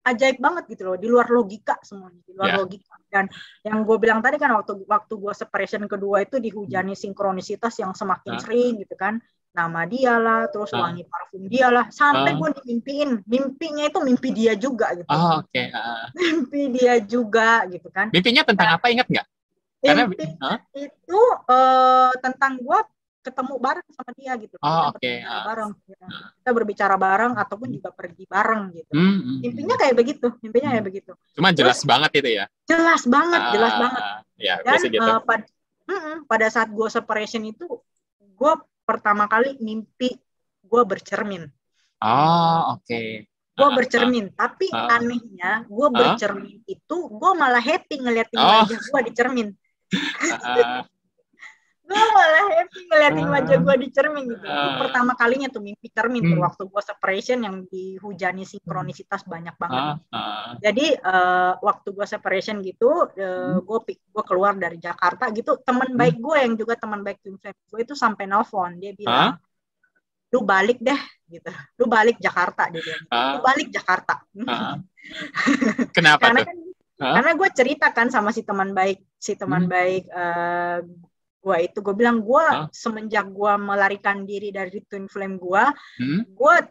ajaib banget gitu loh, di luar logika semuanya, di luar logika. Dan yang gue bilang tadi kan waktu gue separation kedua itu dihujani sinkronisitas yang semakin sering gitu kan, nama dia lah, terus wangi parfum dia lah, sampai gue dimimpiin, mimpinya itu mimpi dia juga gitu. Mimpi dia juga gitu kan. Mimpinya tentang apa, ingat nggak? Itu tentang gue ketemu bareng sama dia gitu. Bareng. Kita berbicara bareng ataupun juga pergi bareng gitu. Mimpinya kayak begitu. Cuma jelas banget itu ya. Jelas banget. Ya, dan gitu. Pada saat gue separation itu, gue pertama kali mimpi gue bercermin. Gue bercermin, tapi anehnya gue bercermin itu gue malah happy ngeliatin wajah gue di cermin. Gue malah happy ngeliatin wajah gue di cermin gitu. Itu pertama kalinya tuh mimpi cermin tuh waktu gue separation yang dihujani sinkronisitas banyak banget. Jadi waktu gue separation gitu, gue keluar dari Jakarta gitu, teman baik gue yang juga teman baik twin flame gue itu sampai nelfon, dia bilang, lu balik deh gitu, lu balik Jakarta, dia bilang, lu balik Jakarta. Kenapa tuh? Karena gue ceritakan sama si teman baik gue bilang gue Hah? semenjak gue melarikan diri dari Twin Flame gue Hmm?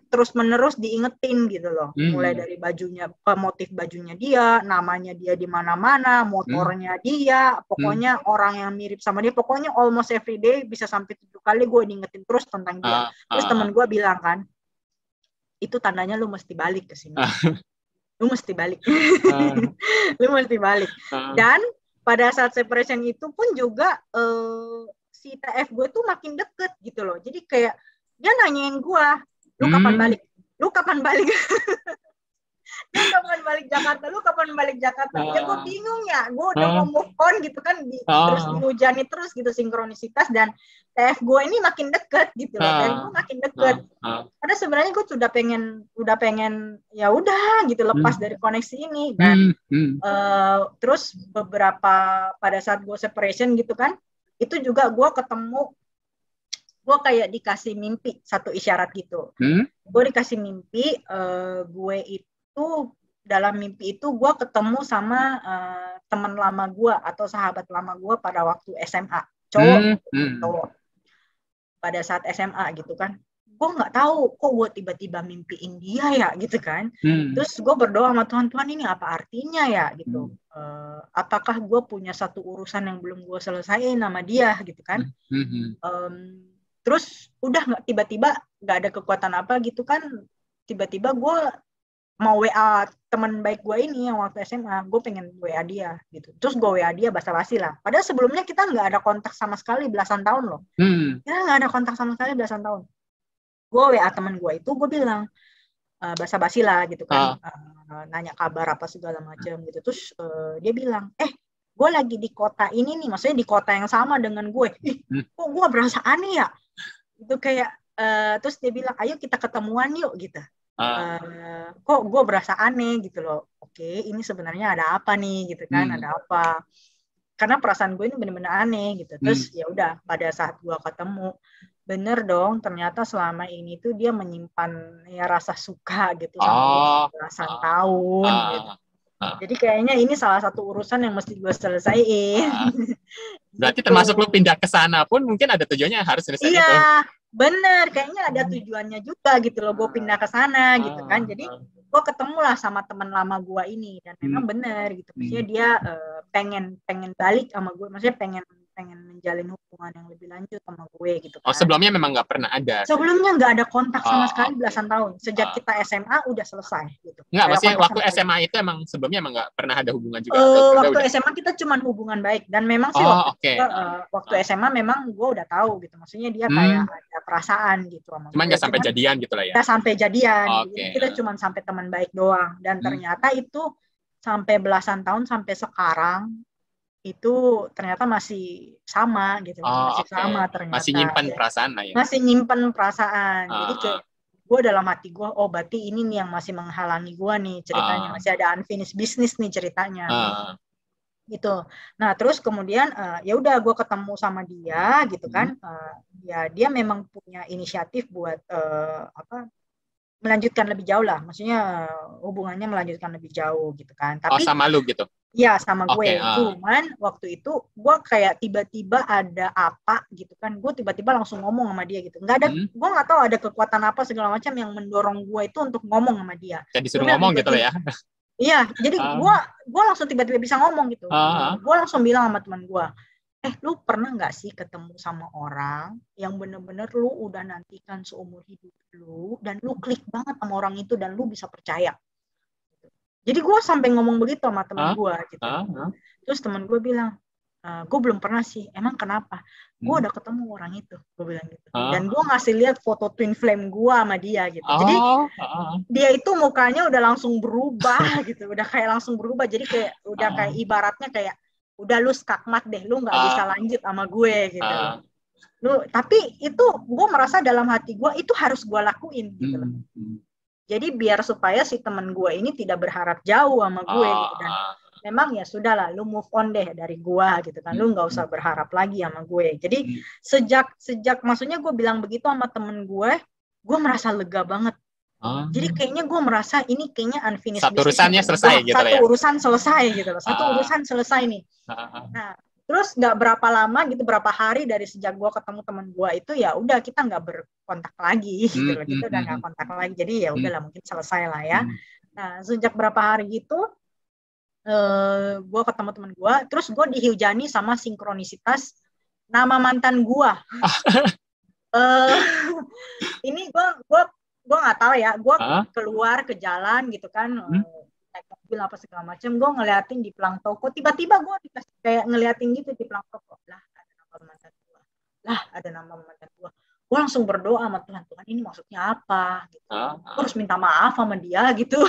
terus menerus diingetin gitu loh, mulai Hmm. dari bajunya, motif bajunya dia, namanya dia di mana-mana, motornya dia, pokoknya orang yang mirip sama dia, pokoknya almost every day bisa sampai 7 kali gue diingetin terus tentang dia. Terus temen gue bilang kan, itu tandanya lu mesti balik ke sini. Lu mesti balik. Lu mesti balik. Dan pada saat separation itu pun juga si TF gue tuh makin deket gitu loh. Jadi kayak dia nanyain gue, lu kapan balik? Lu kapan balik? Lu kapan balik Jakarta? Lu kapan balik Jakarta? Ya gue bingung ya. Gue udah mau move on gitu kan. Terus dihujani terus gitu sinkronisitas. Dan TF gue ini makin deket gitu loh. Dan gue makin deket. Karena sebenarnya gue udah pengen ya udah gitu lepas dari koneksi ini. Dan terus beberapa pada saat gue separation gitu kan, itu juga gue ketemu, gue kayak dikasih mimpi satu isyarat gitu. Gue dikasih mimpi, gue itu dalam mimpi itu gue ketemu sama teman lama gue atau sahabat lama gue pada waktu SMA, cowok. Pada saat SMA gitu kan, gue nggak tahu kok gue tiba-tiba mimpiin dia ya gitu kan. Terus gue berdoa sama Tuhan ini apa artinya ya gitu. Apakah gue punya satu urusan yang belum gue selesaiin sama dia gitu kan. Terus udah nggak, tiba-tiba nggak ada kekuatan apa gitu kan, tiba-tiba gue mau WA teman baik gue ini yang waktu SMA, gue pengen WA dia gitu. Terus gue WA dia basa-basi lah, padahal sebelumnya kita nggak ada kontak sama sekali belasan tahun loh. Kita nggak ada kontak sama sekali belasan tahun. Gue WA teman gue itu, gue bilang basa-basi lah gitu kan, nanya kabar apa segala macam gitu. Terus dia bilang, gue lagi di kota ini nih, maksudnya di kota yang sama dengan gue. Kok gue berasa aneh ya? Itu kayak terus dia bilang, ayo kita ketemuan yuk gitu. Kok gue berasa aneh gitu loh. Oke, ini sebenarnya ada apa nih gitu kan? Ada apa? Karena perasaan gue ini bener-bener aneh gitu. Terus ya udah, pada saat gue ketemu, bener dong, ternyata selama ini tuh dia menyimpan ya rasa suka gitu sama belasan tahun gitu. Jadi kayaknya ini salah satu urusan yang mesti gue selesaiin. Berarti gitu. termasuk lu pindah ke sana pun mungkin ada tujuannya harus selesai itu. Iya, bener. Kayaknya ada tujuannya juga gitu loh. Gue pindah ke sana gitu kan. Jadi gue ketemu lah sama teman lama gue ini, dan memang bener gitu. Maksudnya dia pengen balik sama gue. Maksudnya pengen menjalin hubungan yang lebih lanjut sama gue gitu kan. Oh, sebelumnya memang nggak pernah ada? Sebelumnya nggak ada kontak sama sekali belasan tahun. Sejak kita SMA udah selesai gitu. Nggak, maksudnya waktu SMA itu emang sebelumnya emang nggak pernah ada hubungan juga? Waktu SMA kita cuma hubungan baik. Dan memang sih waktu SMA memang gue udah tahu gitu. Maksudnya dia kayak ada perasaan gitu. Cuman nggak sampai jadian gitu lah ya? Nggak sampai jadian. Kita cuma sampai teman baik doang. Dan ternyata itu sampai belasan tahun sampai sekarang itu ternyata masih sama gitu. Sama ternyata. Masih nyimpen perasaan lah ya? Masih nyimpen perasaan. Jadi kayak gue dalam hati gue, oh berarti ini nih yang masih menghalangi gue nih ceritanya. Masih ada unfinished business nih ceritanya. Gitu. Nah terus kemudian ya udah gue ketemu sama dia gitu kan. Ya dia memang punya inisiatif buat melanjutkan lebih jauh lah. Maksudnya hubungannya melanjutkan lebih jauh gitu kan. Tapi sama lu gitu? Iya sama gue, cuman waktu itu gue kayak tiba-tiba ada apa gitu kan, gue tiba-tiba langsung ngomong sama dia gitu, nggak ada, gue nggak tahu ada kekuatan apa segala macam yang mendorong gue itu untuk ngomong sama dia. Jadi disuruh ngomong gitu ya? Iya, jadi gue langsung tiba-tiba bisa ngomong gitu. Gue langsung bilang sama teman gue, lu pernah nggak sih ketemu sama orang yang bener-bener lu udah nantikan seumur hidup lu, dan lu klik banget sama orang itu dan lu bisa percaya. Jadi gue sampai ngomong begitu sama teman gue gitu. Terus teman gue bilang, gue belum pernah sih. Emang kenapa? Gue udah ketemu orang itu. Gue bilang gitu. Dan gue ngasih lihat foto twin flame gue sama dia gitu. Jadi dia itu mukanya udah langsung berubah gitu. Udah kayak langsung berubah. Jadi kayak udah kayak ibaratnya kayak udah lu skakmat deh. Lu nggak bisa lanjut sama gue gitu. Tapi itu gue merasa dalam hati gue itu harus gue lakuin gitu loh. Jadi biar supaya si teman gue ini tidak berharap jauh sama gue gitu. Dan memang ya sudahlah, lu move on deh dari gue gitu kan, lu nggak usah berharap lagi sama gue. Jadi sejak maksudnya gue bilang begitu sama temen gue merasa lega banget. Jadi kayaknya gue merasa ini kayaknya unfinished satu urusannya selesai gitu satu ya. Urusan selesai gitu loh. Satu urusan selesai nih. Nah Terus nggak berapa lama gitu, berapa hari dari sejak gue ketemu teman gue itu, ya udah kita nggak berkontak lagi gitu loh, kita udah nggak kontak lagi, jadi ya udahlah mungkin selesai lah ya. Nah sejak berapa hari gitu gue ketemu teman gue, terus gue dihujani sama sinkronisitas nama mantan gue. Ini gue nggak tahu ya, gue keluar ke jalan gitu kan, naik mobil apa segala macam, gue ngeliatin di pelang toko, tiba-tiba gue dikasih kayak ngeliatin gitu di pelang toko, lah ada nama mantan gue. Gue langsung berdoa sama Tuhan, Tuhan ini maksudnya apa gitu. Gue harus minta maaf sama dia gitu.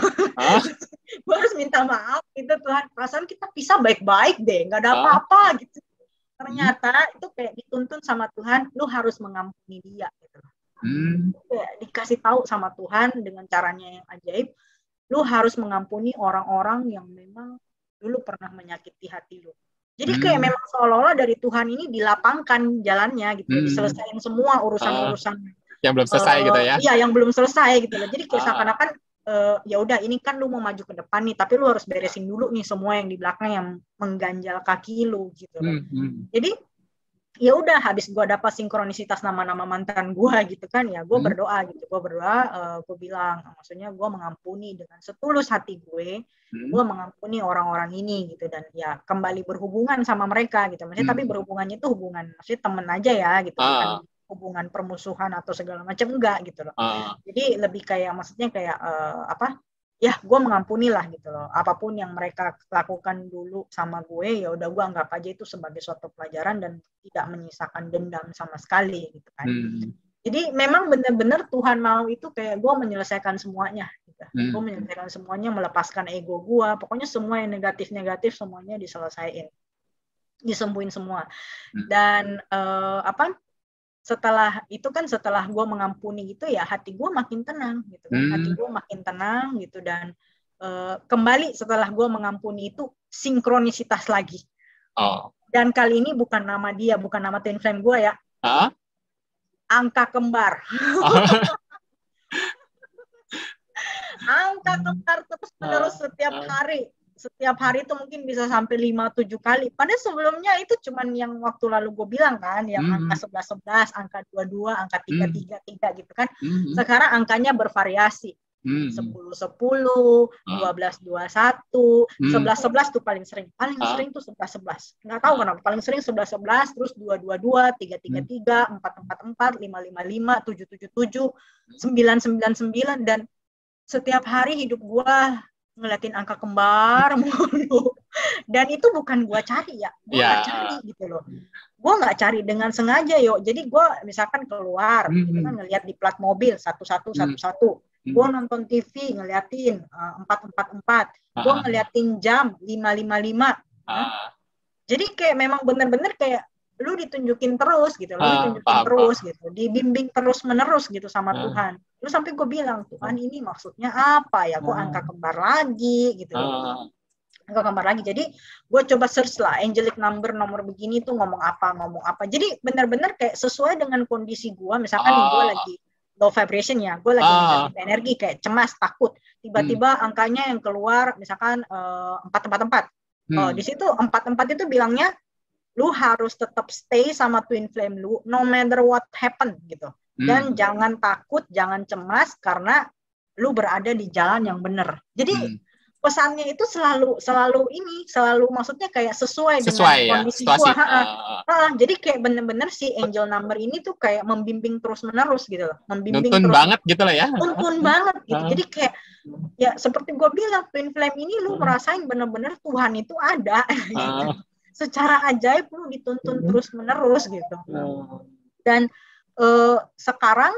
Gue harus minta maaf gitu, Tuhan, perasaan kita pisah baik-baik deh, nggak ada apa-apa gitu. Ternyata itu kayak dituntun sama Tuhan, lu harus mengampuni dia gitu. Kayak dikasih tahu sama Tuhan dengan caranya yang ajaib, lu harus mengampuni orang-orang yang memang dulu pernah menyakiti hati lu. Jadi kayak memang seolah-olah dari Tuhan ini dilapangkan jalannya gitu, diselesain semua urusan-urusan yang belum selesai gitu ya. Iya, yang belum selesai gitu loh. Jadi kayak seakan-akan ya udah ini kan lu mau maju ke depan nih, tapi lu harus beresin dulu nih semua yang di belakang yang mengganjal kaki lu gitu loh. Jadi ya udah, habis gue dapat sinkronisitas nama-nama mantan gue gitu kan, ya gue berdoa gitu, gue bilang, maksudnya gue mengampuni dengan setulus hati gue mengampuni orang-orang ini gitu, dan ya kembali berhubungan sama mereka gitu, maksudnya tapi berhubungannya itu hubungan maksudnya temen aja ya gitu, bukan hubungan permusuhan atau segala macam, enggak gitu loh. Jadi lebih kayak maksudnya kayak ya gue mengampuni lah gitu loh, apapun yang mereka lakukan dulu sama gue, ya udah gue anggap aja itu sebagai suatu pelajaran dan tidak menyisakan dendam sama sekali gitu kan. Jadi memang benar-benar Tuhan mau itu kayak gue menyelesaikan semuanya gitu. Gue menyelesaikan semuanya, melepaskan ego gue, pokoknya semua yang negatif-negatif semuanya diselesaikan, disembuhin semua. Dan setelah itu kan, setelah gue mengampuni gitu ya, hati gue makin tenang gitu kan, hati gue makin tenang gitu, dan kembali setelah gue mengampuni itu sinkronisitas lagi. Dan kali ini bukan nama dia, bukan nama twin flame gue ya, angka kembar. Angka kembar terus menerus setiap hari itu mungkin bisa sampai 5-7 kali. Padahal sebelumnya itu cuman yang waktu lalu gue bilang kan, yang angka 11-11, angka 22, angka 3-3 gitu kan. Sekarang angkanya bervariasi. 10-10, 12-21, 11-11 tuh paling sering. Paling sering tuh 11-11. Nggak tahu kenapa, paling sering 11-11, terus 2-2-2, 3-3-3, 4-4-4, 5-5-5, 7-7-7, 9-9-9, dan setiap hari hidup gue ngeliatin angka kembar mulu. Dan itu bukan gue cari ya, gue nggak cari gitu loh. Gue nggak cari dengan sengaja yo. Jadi gue misalkan keluar, gitu kan, ngeliat di plat mobil 1111. Gue nonton TV ngeliatin 444. Gue ngeliatin jam 555. Jadi kayak memang bener-bener kayak lu ditunjukin terus gitu, gitu, dibimbing terus menerus gitu sama Tuhan. Terus sampai gue bilang, Tuhan ini maksudnya apa ya? Gue angka kembar lagi gitu. Angka kembar lagi. Jadi gue coba search lah angelic number, nomor begini tuh ngomong apa. Jadi benar-benar kayak sesuai dengan kondisi gue. Misalkan nih gue lagi low vibration ya, gue lagi negatif energi, kayak cemas, takut. Tiba-tiba angkanya yang keluar misalkan 444. Di situ 44 itu bilangnya lu harus tetap stay sama twin flame lu no matter what happen gitu. Dan jangan takut, jangan cemas karena lu berada di jalan yang benar. Jadi pesannya itu selalu maksudnya kayak sesuai dengan kondisi gua. Jadi kayak bener-bener si angel number ini tuh kayak membimbing terus-menerus gitu loh. Nuntun banget gitu lah ya. Nuntun banget gitu. Jadi kayak ya seperti gua bilang, twin flame ini lu merasain bener-bener Tuhan itu ada gitu. Secara ajaib lu dituntun terus-menerus gitu. Dan sekarang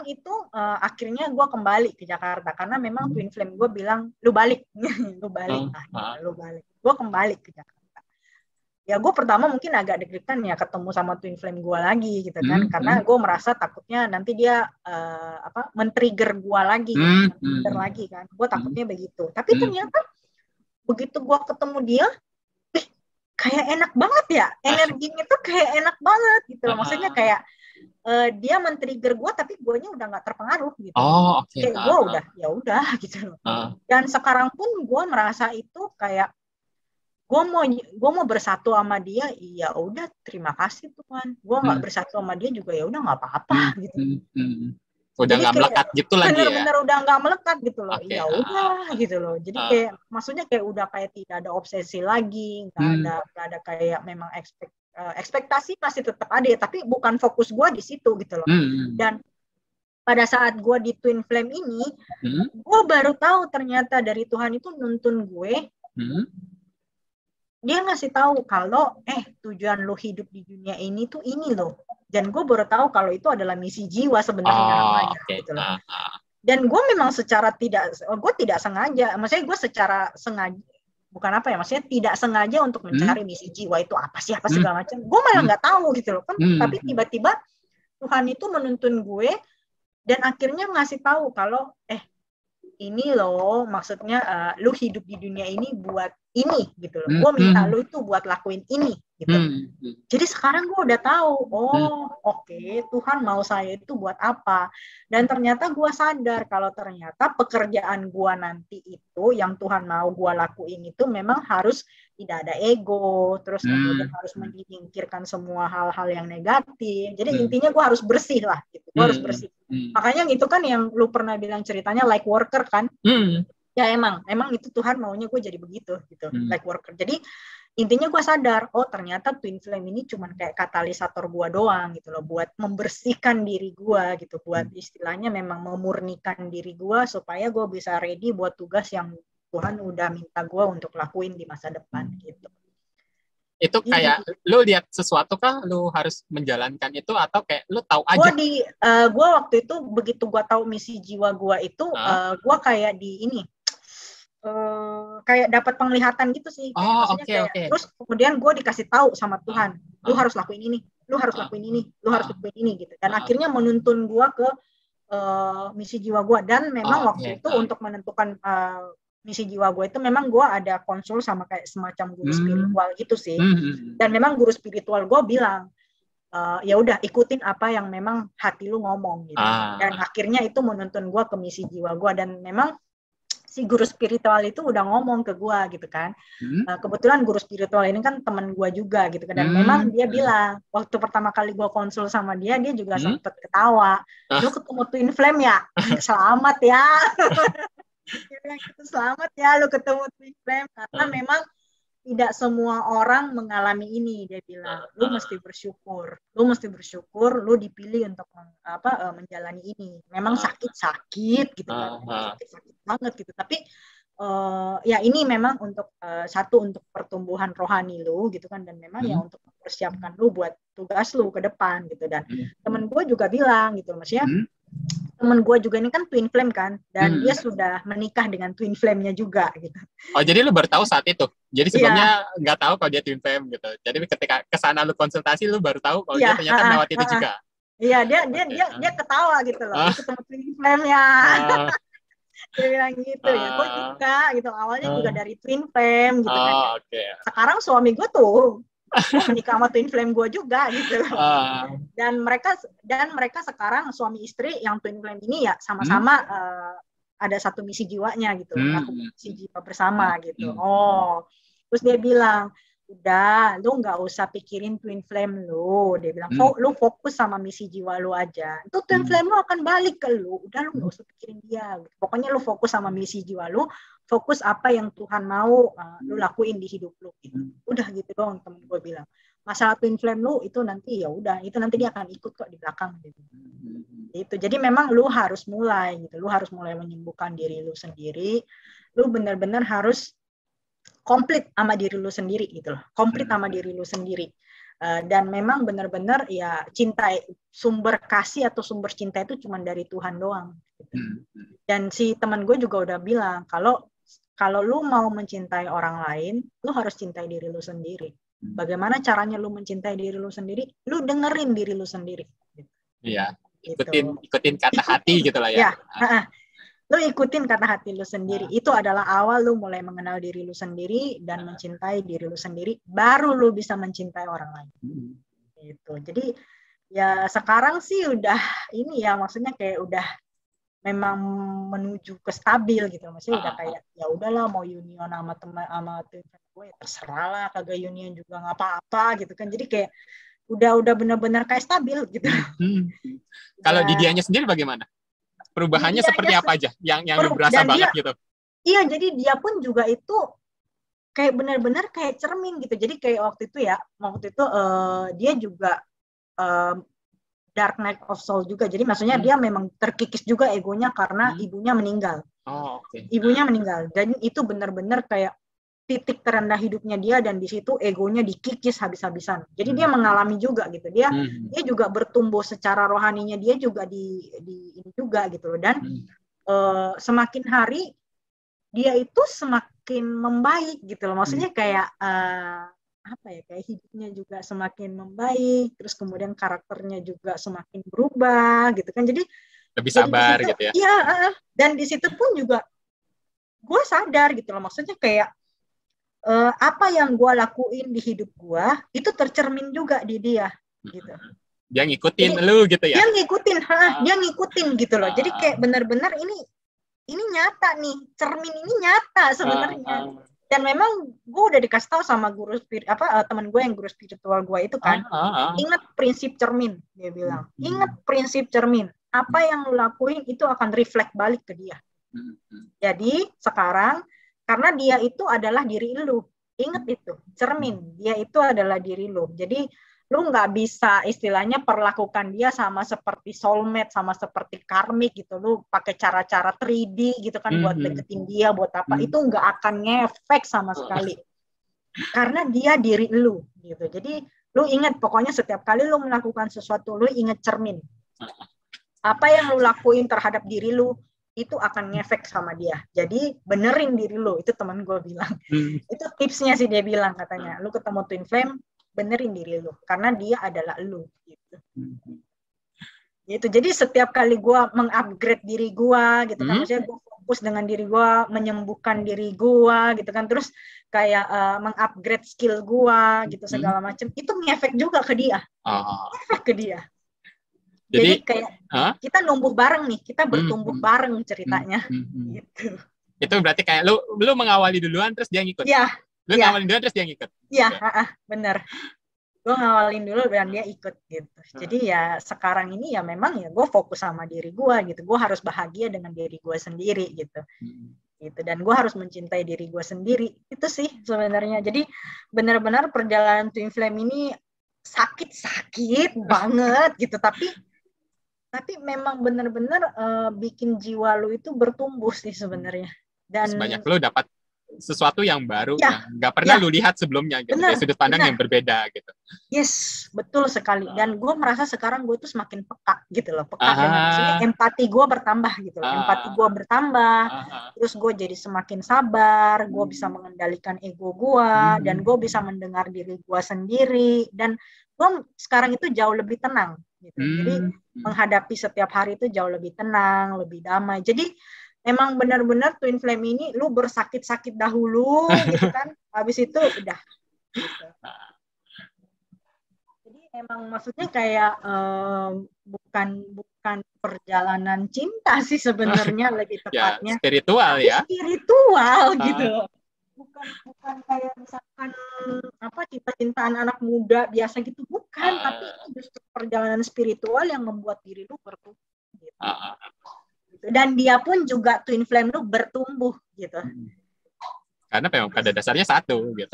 itu akhirnya gue kembali ke Jakarta karena memang twin flame gue bilang lu balik. Lu balik. Gue kembali ke Jakarta. Ya gue pertama mungkin agak deg-degan ya ketemu sama twin flame gue lagi gitu kan, karena gue merasa takutnya nanti dia men-trigger gue lagi, lagi kan. Gue takutnya begitu. Tapi ternyata begitu gue ketemu dia, kayak enak banget ya, energinya tuh kayak enak banget gitu. Maksudnya kayak dia men-trigger gue tapi guanya udah nggak terpengaruh gitu. Kayak gue udah ya udah gitu loh. Dan sekarang pun gue merasa itu kayak gue mau bersatu sama dia, ya udah terima kasih Tuhan. Gue nggak bersatu sama dia juga, ya udah nggak apa-apa gitu. Udah Jadi nggak kayak melekat gitu lagi ya. bener-bener udah nggak melekat gitu loh. Oke. Ya udah gitu loh. Jadi kayak maksudnya kayak udah kayak tidak ada obsesi lagi, nggak ada kayak memang ekspektasi masih tetap ada, tapi bukan fokus gue di situ gitu loh. Dan pada saat gue di Twin Flame ini, gue baru tahu ternyata dari Tuhan itu nuntun gue. Dia ngasih tahu kalau tujuan lo hidup di dunia ini tuh ini loh. Dan gue baru tahu kalau itu adalah misi jiwa sebenarnya namanya. Gitu loh. Dan gue memang gue tidak sengaja, maksudnya gue secara sengaja, bukan apa ya, maksudnya tidak sengaja untuk mencari misi jiwa itu apa sih, apa segala macam. Gue malah nggak tahu gitu loh kan. Tapi tiba-tiba Tuhan itu menuntun gue dan akhirnya ngasih tahu kalau ini loh maksudnya lu hidup di dunia ini buat ini gitu loh. Gue minta lu itu buat lakuin ini gitu. Jadi sekarang gue udah tahu, oke, Tuhan mau saya itu buat apa. Dan ternyata gue sadar kalau ternyata pekerjaan gue nanti itu yang Tuhan mau gue lakuin itu memang harus tidak ada ego, terus kemudian harus menyingkirkan semua hal-hal yang negatif. Jadi intinya gue harus bersih lah gitu. Gue harus bersih. Makanya itu kan yang lu pernah bilang ceritanya like worker kan. Ya emang itu Tuhan maunya gue jadi begitu gitu, like worker. Jadi intinya gue sadar, ternyata Twin Flame ini cuman kayak katalisator gue doang gitu loh, buat membersihkan diri gue gitu, buat istilahnya memang memurnikan diri gue supaya gue bisa ready buat tugas yang Tuhan udah minta gue untuk lakuin di masa depan gitu. Itu kayak lu lihat sesuatu kah, lu harus menjalankan itu atau kayak lu tahu aja? Gue waktu itu begitu gue tahu misi jiwa gue itu, gue kayak di ini. Kayak dapat penglihatan gitu sih. Okay. Terus kemudian gue dikasih tahu sama Tuhan, lu harus lakuin ini, lu harus lakuin ini, lu harus lakuin ini gitu. Dan akhirnya menuntun gue ke misi jiwa gue. Dan memang waktu itu untuk menentukan misi jiwa gue itu memang gue ada konsul sama kayak semacam guru spiritual gitu sih. Dan memang guru spiritual gue bilang, ya udah ikutin apa yang memang hati lu ngomong gitu. Dan akhirnya itu menuntun gue ke misi jiwa gue. Dan memang si guru spiritual itu udah ngomong ke gue gitu kan. Kebetulan guru spiritual ini kan teman gue juga gitu kan. Dan memang dia bilang, waktu pertama kali gue konsul sama dia juga sempet ketawa. Lu ketemu Twin Flame ya? Selamat ya. Dia bilang gitu, selamat ya lu ketemu Twin Flame. Karena memang tidak semua orang mengalami ini, dia bilang. Lu mesti bersyukur, lu dipilih untuk menjalani ini. Memang sakit gitu kan, sakit banget gitu. Tapi ya ini memang untuk satu untuk pertumbuhan rohani lu gitu kan, dan memang ya untuk mempersiapkan lu buat tugas lu ke depan gitu. Dan temen gue juga bilang gitu, maksudnya temen gue juga ini kan Twin Flame kan, dan dia sudah menikah dengan Twin Flame-nya juga gitu. Oh, jadi lu baru tahu saat itu? Jadi sebelumnya nggak tahu kalau dia Twin Flame gitu. Jadi ketika kesana lu konsultasi, lu baru tahu kalau dia ternyata melewat itu juga. Iya, dia ketawa gitu loh. Ketemu Twin Flame-nya. Dia bilang gitu ya, gue juga gitu. Awalnya juga dari Twin Flame gitu kan. Sekarang suami gue tuh menikah sama Twin Flame gue juga gitu. Dan mereka sekarang suami istri yang Twin Flame ini ya sama-sama ada satu misi jiwanya gitu, misi jiwa bersama gitu. Terus dia bilang, udah, lu nggak usah pikirin Twin Flame lu. Dia bilang, lu fokus sama misi jiwa lu aja. Itu Twin Flame lu akan balik ke lu. Udah, lu nggak usah pikirin dia. Pokoknya lu fokus sama misi jiwa lu, fokus apa yang Tuhan mau lu lakuin di hidup lu. Gitu. Udah gitu doang, temen gue bilang. Masalah Twin Flame lu itu nanti ya udah, itu nanti dia akan ikut kok di belakang gitu. Gitu. Jadi memang lu harus mulai gitu. Lu harus mulai menyembuhkan diri lu sendiri. Lu benar-benar harus komplit sama diri lu sendiri gitu loh. Komplit sama diri lu sendiri. Dan memang benar-benar ya cinta, sumber kasih atau sumber cinta itu cuma dari Tuhan doang. Gitu. Dan si teman gue juga udah bilang kalau lu mau mencintai orang lain, lu harus cintai diri lu sendiri. Bagaimana caranya lu mencintai diri lu sendiri? Lu dengerin diri lu sendiri. Iya, ikutin kata hati gitu lah ya. Lu ikutin kata hati lu sendiri. Itu adalah awal lu mulai mengenal diri lu sendiri dan mencintai diri lu sendiri. Baru lu bisa mencintai orang lain. Gitu. Jadi ya sekarang sih udah ini ya, maksudnya kayak udah memang menuju ke stabil gitu. Maksudnya udah kayak ya udahlah mau union sama teman sama gue ya terserah lah, kagak union juga nggak apa-apa gitu kan. Jadi kayak udah benar-benar kayak stabil gitu. Kalau di Ya, dianya sendiri bagaimana? Perubahannya dia seperti aja apa aja yang lu berasa dan banget dia, gitu? iya jadi dia pun juga itu kayak benar-benar kayak cermin gitu. Jadi kayak waktu itu dia juga Dark Night of Soul juga. Jadi maksudnya dia memang terkikis juga egonya karena ibunya meninggal. Oh, oke. Ibunya meninggal. Dan itu benar-benar kayak titik terendah hidupnya dia, dan di situ egonya dikikis habis-habisan. Jadi dia mengalami juga gitu. Dia juga bertumbuh secara rohaninya, dia juga di ini juga gitu. Dan semakin hari dia itu semakin membaik gitu loh. Maksudnya kayak apa ya, kayak hidupnya juga semakin membaik, terus kemudian karakternya juga semakin berubah gitu kan. Jadi lebih sabar situ, gitu ya. Iya, dan di situ pun juga gue sadar gitu loh. Maksudnya kayak apa yang gue lakuin di hidup gue itu tercermin juga di dia gitu. Dia ngikutin lu gitu ya. Dia ngikutin gitu loh. Jadi kayak benar-benar ini nyata nih, cermin ini nyata sebenarnya. Dan memang gue udah dikasih tahu sama guru teman gue yang guru spiritual gue itu kan, ingat prinsip cermin, dia bilang. Ingat prinsip cermin. Apa yang lu lakuin itu akan reflect balik ke dia. Jadi sekarang karena dia itu adalah diri lu, ingat itu, cermin. Dia itu adalah diri lu. Jadi lu nggak bisa istilahnya perlakukan dia sama seperti soulmate, sama seperti karmik gitu. Lu pakai cara-cara 3D gitu kan buat deketin dia, buat apa. Itu nggak akan ngefek sama sekali. Karena dia diri lu gitu. Jadi lu ingat, pokoknya setiap kali lu melakukan sesuatu, lu ingat cermin. Apa yang lu lakuin terhadap diri lu, itu akan ngefek sama dia. Jadi benerin diri lu, itu teman gue bilang. Itu tipsnya sih, dia bilang katanya. Lu ketemu twin flame, benerin diri lu, karena dia adalah lu gitu. Gitu. Jadi setiap kali gue mengupgrade diri gue gitu kan, maksudnya gue fokus dengan diri gue, menyembuhkan diri gue gitu kan, terus kayak mengupgrade skill gue gitu segala macam, itu ngefek juga ke dia. Ngefek ke dia. Jadi kayak kita numbuh bareng nih, kita bertumbuh bareng ceritanya. Gitu. Itu berarti kayak lu mengawali duluan terus dia ngikut. Iya. Lu ngawalin duluan terus dia ngikut. Iya, bener. Gue ngawalin dulu dan dia ikut gitu. Jadi ya sekarang ini ya memang ya gue fokus sama diri gue gitu. Gue harus bahagia dengan diri gue sendiri gitu. Gitu. Dan gue harus mencintai diri gue sendiri. Itu sih sebenarnya. Jadi benar-benar perjalanan twin flame ini sakit banget gitu. Tapi memang benar-benar bikin jiwa lu itu bertumbuh sih sebenarnya. Dan sebanyak lu dapat sesuatu yang baru yang nggak pernah lu lihat sebelumnya gitu, dari sudut pandang yang berbeda gitu. Yes, betul sekali. Dan gue merasa sekarang gue tuh semakin peka gitu loh, dengan maksudnya empati gue bertambah gitu loh. Empati gue bertambah, terus gue jadi semakin sabar, gue bisa mengendalikan ego gue, dan gue bisa mendengar diri gue sendiri, dan gue sekarang itu jauh lebih tenang gitu. Jadi menghadapi setiap hari itu jauh lebih tenang, lebih damai. Jadi emang benar-benar twin flame ini lu bersakit-sakit dahulu gitu kan, habis itu udah gitu. Jadi emang maksudnya kayak bukan perjalanan cinta sih sebenarnya, lebih tepatnya ya, spiritual ya. Spiritual gitu. Bukan kayak misalkan cinta-cintaan anak muda biasa gitu, bukan, tapi ini justru perjalanan spiritual yang membuat diri lu bertumbuh gitu. Dan dia pun juga twin flame lu bertumbuh gitu. Karena memang pada dasarnya satu gitu.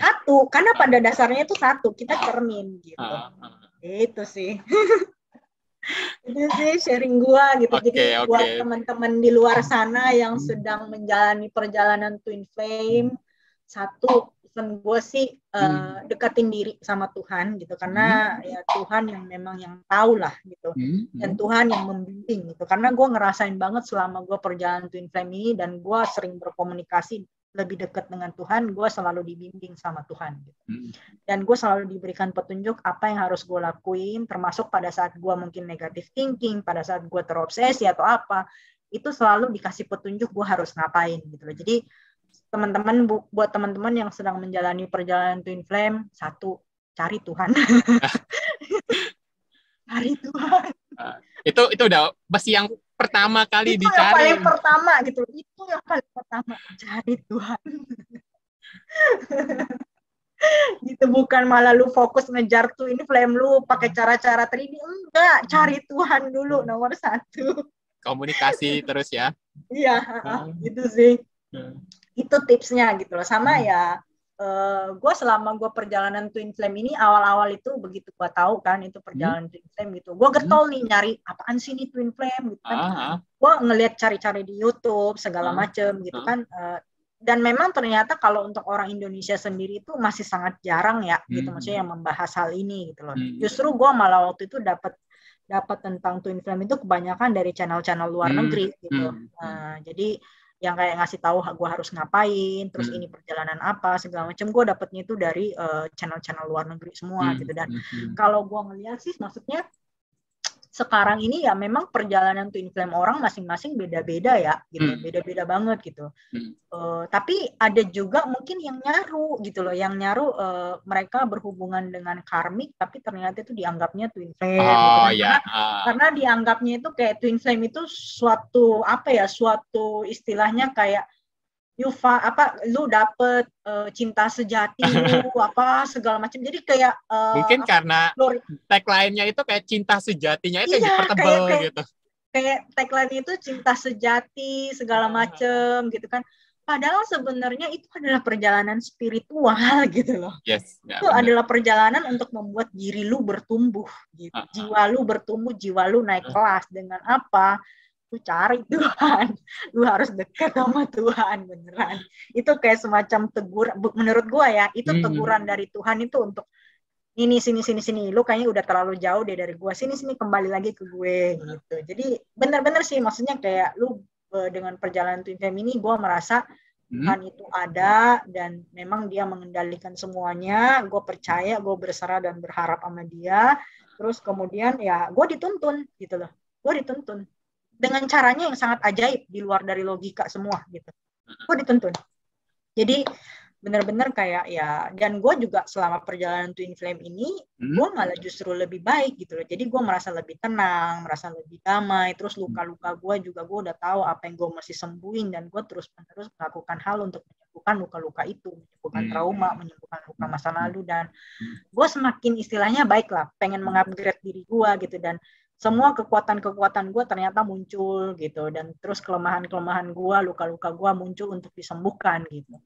Karena pada dasarnya itu satu, kita cermin gitu. Itu sih. Itu sih sharing gua gitu. Jadi buat teman-teman di luar sana yang sedang menjalani perjalanan twin flame, satu pesan gue sih dekatin diri sama Tuhan gitu, karena ya Tuhan yang memang yang tahu lah gitu, dan Tuhan yang membimbing gitu. Karena gue ngerasain banget selama gue perjalanan twin flame ini, dan gue sering berkomunikasi lebih dekat dengan Tuhan, gue selalu dibimbing sama Tuhan gitu. Dan gue selalu diberikan petunjuk apa yang harus gue lakuin, termasuk pada saat gue mungkin negative thinking, pada saat gue terobsesi atau apa, itu selalu dikasih petunjuk gue harus ngapain gitu loh. Jadi teman-teman, buat teman-teman yang sedang menjalani perjalanan twin flame, satu, cari Tuhan. Cari Tuhan. Itu udah pasti yang pertama kali itu dicari. Yang paling pertama gitu. Itu yang paling pertama, cari Tuhan. Itu bukan malah lu fokus ngejar twin flame lu pakai cara-cara 3D. Enggak, cari Tuhan dulu nomor satu. Komunikasi terus ya. Iya, gitu sih. Itu tipsnya gitu loh. Sama ya, gue selama gue perjalanan twin flame ini awal-awal itu begitu gue tahu kan itu perjalanan twin flame gitu, gue getol nih nyari apaan sih nih twin flame gitu kan. Gue ngeliat cari-cari di YouTube segala macem gitu kan. Dan memang ternyata kalau untuk orang Indonesia sendiri itu masih sangat jarang ya gitu, maksudnya yang membahas hal ini gitu loh. Justru gue malah waktu itu dapat tentang twin flame itu kebanyakan dari channel-channel luar negeri gitu. Jadi yang kayak ngasih tahu gue harus ngapain, terus ini perjalanan apa segala macam, gue dapetnya itu dari channel-channel luar negeri semua gitu. Dan kalau gue ngeliat sih maksudnya sekarang ini ya memang perjalanan twin flame orang masing-masing beda-beda ya gitu, beda-beda banget gitu. Tapi ada juga mungkin yang nyaru gitu loh, yang nyaru mereka berhubungan dengan karmik tapi ternyata itu dianggapnya twin flame gitu kan. Karena dianggapnya itu kayak twin flame itu suatu apa ya, suatu istilahnya kayak lu dapet cinta sejati lu apa segala macam, jadi kayak mungkin karena tagline-nya itu kayak cinta sejatinya itu yang dipertebal gitu, kayak tagline itu cinta sejati segala macam gitu kan, padahal sebenarnya itu adalah perjalanan spiritual gitu loh. Itu adalah perjalanan untuk membuat diri lu bertumbuh gitu, jiwa lu bertumbuh, jiwa lu naik kelas. Dengan apa? Lu cari Tuhan, lu harus dekat sama Tuhan beneran. Itu kayak semacam teguran, menurut gua ya, itu teguran dari Tuhan itu untuk ini sini, lu kayaknya udah terlalu jauh deh dari gua, sini kembali lagi ke gue gitu. Jadi bener-bener sih, maksudnya kayak lu dengan perjalanan twin flame ini gua merasa Tuhan itu ada dan memang dia mengendalikan semuanya. Gue percaya, gue berserah dan berharap sama dia. Terus kemudian ya gue dituntun gitu loh, gue dituntun dengan caranya yang sangat ajaib di luar dari logika semua gitu. Gue dituntun. Jadi benar-benar kayak ya, dan gue juga selama perjalanan twin flame ini gue malah justru lebih baik gitu loh. Jadi gue merasa lebih tenang, merasa lebih damai. Terus luka-luka gue juga gue udah tahu apa yang gue mesti sembuhin, dan gue terus-menerus melakukan hal untuk menyembuhkan luka-luka itu, menyembuhkan trauma, menyembuhkan luka masa lalu. Dan gue semakin istilahnya baik lah, pengen mengupgrade diri gue gitu, dan semua kekuatan-kekuatan gue ternyata muncul gitu, dan terus kelemahan-kelemahan gue, luka-luka gue muncul untuk disembuhkan gitu.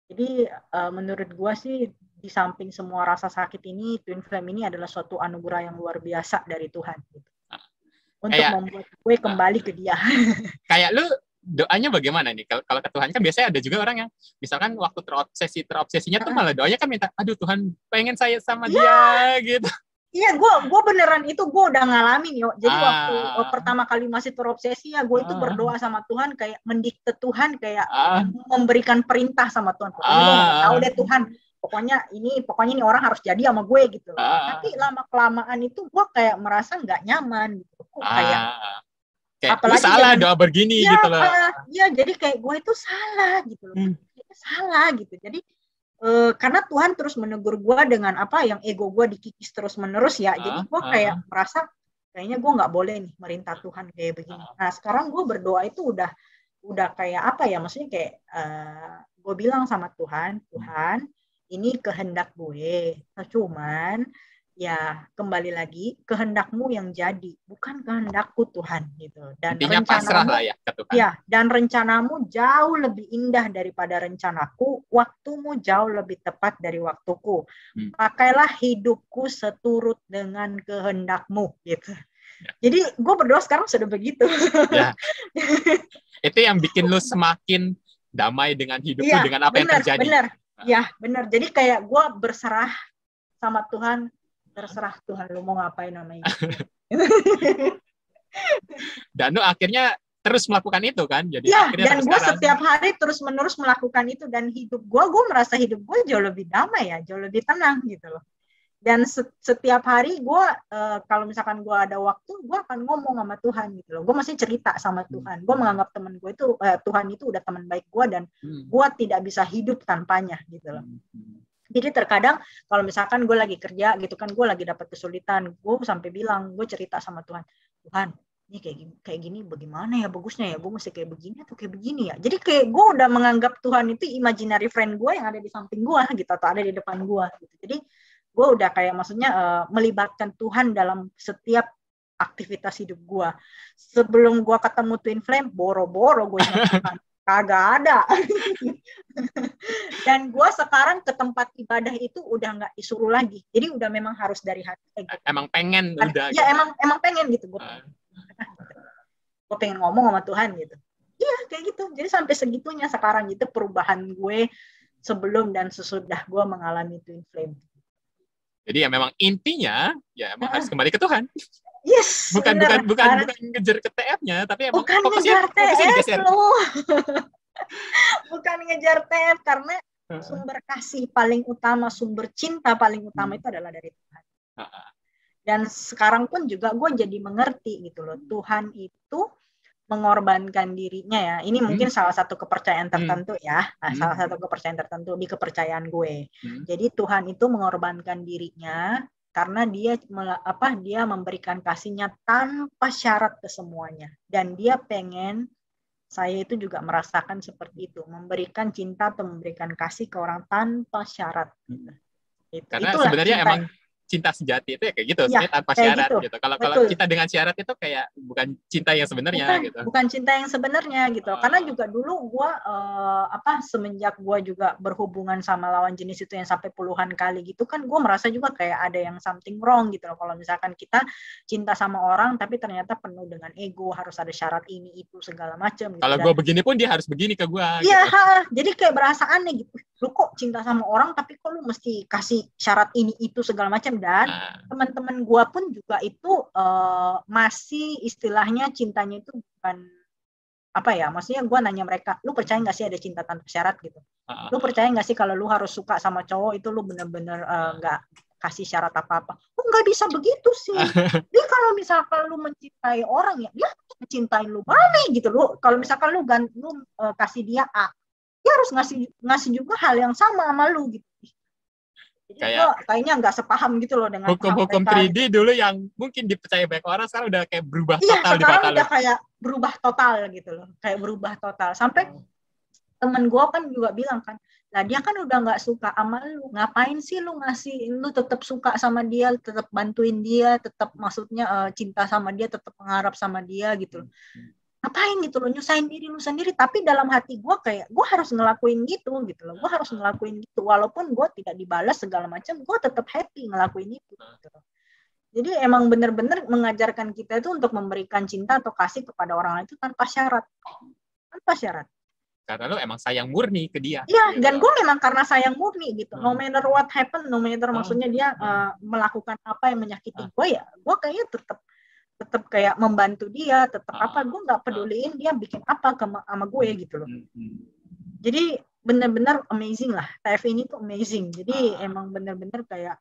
Jadi menurut gue sih di samping semua rasa sakit ini, twin flame ini adalah suatu anugerah yang luar biasa dari Tuhan gitu. Untuk membuat gue kembali ke dia. Kayak lu doanya bagaimana nih? Kalau ke Tuhan kan biasanya ada juga orang yang misalkan waktu terobsesinya tuh malah doanya kan minta, aduh Tuhan pengen saya sama dia gitu. Iya, gue beneran itu gue udah ngalamin yo. Jadi waktu pertama kali masih terobsesi ya, gue itu berdoa sama Tuhan kayak mendikte Tuhan, kayak memberikan perintah sama Tuhan. Pokoknya gue nggak tahu deh Tuhan. Pokoknya ini orang harus jadi sama gue gitu. Tapi lama kelamaan itu gue kayak merasa nggak nyaman gitu. Kayak apalagi salah doa begini gitu loh. Iya, jadi kayak gue itu salah gitu loh. Salah gitu. Jadi karena Tuhan terus menegur gue dengan apa yang ego gue dikikis terus menerus ya, jadi gue kayak merasa kayaknya gue nggak boleh nih merintah Tuhan kayak begini. Nah sekarang gue berdoa itu udah kayak apa ya, maksudnya kayak gue bilang sama Tuhan, Tuhan ini kehendak gue, cuman ya kembali lagi kehendakmu yang jadi, bukan kehendakku Tuhan gitu. Dan intinya pasrah lah ya ke Tuhan. Ya, dan rencanamu jauh lebih indah daripada rencanaku, waktumu jauh lebih tepat dari waktuku. Pakailah hidupku seturut dengan kehendakmu gitu. Ya. Jadi gue berdoa sekarang sudah begitu. Ya. Itu yang bikin lu semakin damai dengan hidupmu, ya, dengan apa yang terjadi. Benar. Ya, benar. Jadi kayak gue berserah sama Tuhan. Terserah Tuhan lu mau ngapain namanya. Dan lu akhirnya terus melakukan itu kan, jadi ya, dan gue setiap hari terus menerus melakukan itu, dan hidup gue merasa hidup gue jauh lebih damai ya, jauh lebih tenang gitu loh. Dan setiap hari gue kalau misalkan gue ada waktu, gue akan ngomong sama Tuhan gitu loh. Gue masih cerita sama Tuhan. Gue menganggap teman gue itu Tuhan itu udah teman baik gue, dan gue tidak bisa hidup tanpanya gitu loh. Jadi terkadang kalau misalkan gue lagi kerja gitu kan, gue lagi dapat kesulitan, gue sampai bilang, gue cerita sama Tuhan, Tuhan ini kayak gini bagaimana ya bagusnya ya, gue mesti kayak begini atau kayak begini ya. Jadi kayak gue udah menganggap Tuhan itu imaginary friend gue yang ada di samping gue gitu, atau ada di depan gue gitu. Jadi gue udah kayak maksudnya melibatkan Tuhan dalam setiap aktivitas hidup gue. Sebelum gue ketemu Twin Flame, boro-boro gue ingat Tuhan. Kagak ada. Dan gue sekarang ke tempat ibadah itu udah nggak disuruh lagi. Jadi udah memang harus dari hati. Gitu. Emang pengen udah. Ya gitu. emang pengen gitu gue. Gue pengen ngomong sama Tuhan gitu. Iya kayak gitu. Jadi sampai segitunya sekarang gitu perubahan gue sebelum dan sesudah gue mengalami Twin Flame. Jadi ya memang intinya ya emang harus kembali ke Tuhan. Yes. Bukan ngejar ke TF-nya, tapi emang bukan ngejar TF loh. Bukan ngejar TF, karena sumber kasih paling utama, sumber cinta paling utama itu adalah dari Tuhan. Dan sekarang pun juga gue jadi mengerti gitu loh, Tuhan itu mengorbankan dirinya ya. Ini mungkin salah satu kepercayaan tertentu ya, salah satu kepercayaan tertentu di kepercayaan gue. Jadi Tuhan itu mengorbankan dirinya karena dia memberikan kasihnya tanpa syarat ke semuanya, dan dia pengen saya itu juga merasakan seperti itu, memberikan cinta atau memberikan kasih ke orang tanpa syarat. Karena sebenarnya cinta. Emang cinta sejati itu ya kayak gitu, ya, tanpa syarat gitu. Kalau cinta dengan syarat itu kayak bukan cinta yang sebenarnya gitu. Bukan cinta yang sebenarnya gitu. Karena juga dulu gue semenjak gue juga berhubungan sama lawan jenis itu yang sampai puluhan kali gitu kan, gue merasa juga kayak ada yang something wrong gitu loh. Kalau misalkan kita cinta sama orang tapi ternyata penuh dengan ego, harus ada syarat ini itu segala macam. Gitu. Kalau gue begini pun dia harus begini ke gue. Iya, gitu. Jadi kayak berasa aneh gitu. Lu kok cinta sama orang tapi kok lu mesti kasih syarat ini itu segala macam. Dan teman-teman gue pun juga itu masih istilahnya cintanya itu bukan apa ya, maksudnya gue nanya mereka, lu percaya nggak sih ada cinta tanpa syarat gitu? Lu percaya nggak sih kalau lu harus suka sama cowok itu lu bener-bener nggak kasih syarat apa-apa? Oh nggak bisa begitu sih. Jadi kalau misalkan lu mencintai orang ya, dia mencintai lu balik gitu. Lu kalau misalkan lu kasih dia A, dia harus ngasih juga hal yang sama sama lu gitu. Jadi kayaknya nggak sepaham gitu loh dengan hukum-hukum 3D gitu. Dulu yang mungkin dipercaya banyak orang sekarang udah kayak berubah total. Iya, sekarang udah kayak berubah total gitu loh. Kayak berubah total. Sampai temen gue kan juga bilang kan, lah dia kan udah nggak suka sama lu. Ngapain sih lu lu tetap suka sama dia, tetap bantuin dia, tetap maksudnya cinta sama dia, tetap mengharap sama dia gitu loh. Ngapain gitu loh, nyusahin diri lu sendiri. Tapi dalam hati gue kayak gue harus ngelakuin gitu loh, gue harus ngelakuin gitu walaupun gue tidak dibalas segala macam, gue tetap happy ngelakuin itu gitu loh. Jadi emang benar-benar mengajarkan kita itu untuk memberikan cinta atau kasih kepada orang lain itu tanpa syarat, karena lu emang sayang murni ke dia. Iya, gitu. Dan gue memang karena sayang murni gitu. No matter what happen, no matter maksudnya dia melakukan apa yang menyakiti gue ya, gue kayaknya tetap kayak membantu dia, tetap gue nggak peduliin dia bikin apa sama gue gitu loh. Jadi benar-benar amazing lah, TF ini tuh amazing. Jadi emang benar-benar kayak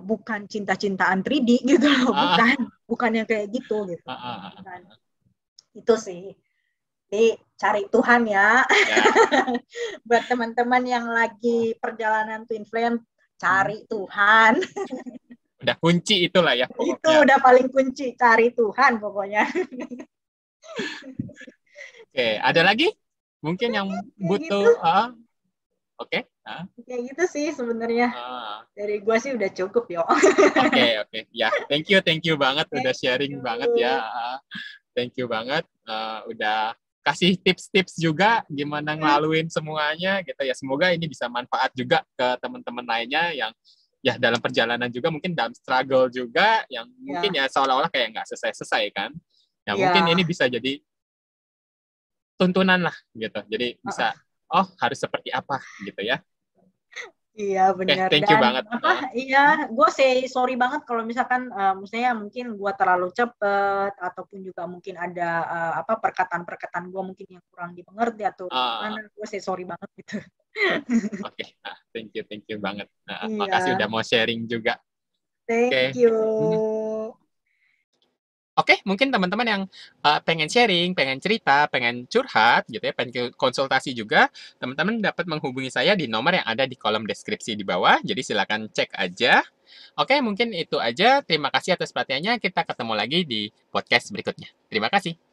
bukan cinta-cintaan 3D gitu loh, bukan yang kayak gitu gitu. Itu sih. Jadi cari Tuhan ya. Buat teman-teman yang lagi perjalanan Twin Flame, cari Tuhan. Udah kunci itulah ya pokoknya. Itu udah paling kunci, cari Tuhan pokoknya. Oke, ada lagi mungkin yang butuh gitu. Oke. Kayak gitu sih sebenarnya. Dari gua sih udah cukup yo. Oke. Ya, thank you banget udah sharing banget ya. Thank you banget udah kasih tips-tips juga gimana ngelaluin semuanya gitu ya. Semoga ini bisa manfaat juga ke teman-teman lainnya yang ya dalam perjalanan juga mungkin dalam struggle juga yang mungkin ya seolah-olah kayak nggak selesai kan. Ya mungkin ini bisa jadi tuntunan lah gitu. Jadi bisa harus seperti apa gitu ya. Iya benar. Thank you banget. Iya, gue sorry banget kalau misalkan misalnya mungkin gue terlalu cepet ataupun juga mungkin ada perkataan-perkataan gue mungkin yang kurang dimengerti atau gimana, gue sorry banget gitu. Oke. Thank you banget. Makasih udah mau sharing juga. Thank you. Oke, mungkin teman-teman yang pengen sharing, pengen cerita, pengen curhat gitu ya, pengen konsultasi juga, teman-teman dapat menghubungi saya di nomor yang ada di kolom deskripsi di bawah. Jadi silakan cek aja. Oke, mungkin itu aja. Terima kasih atas perhatiannya. Kita ketemu lagi di podcast berikutnya. Terima kasih.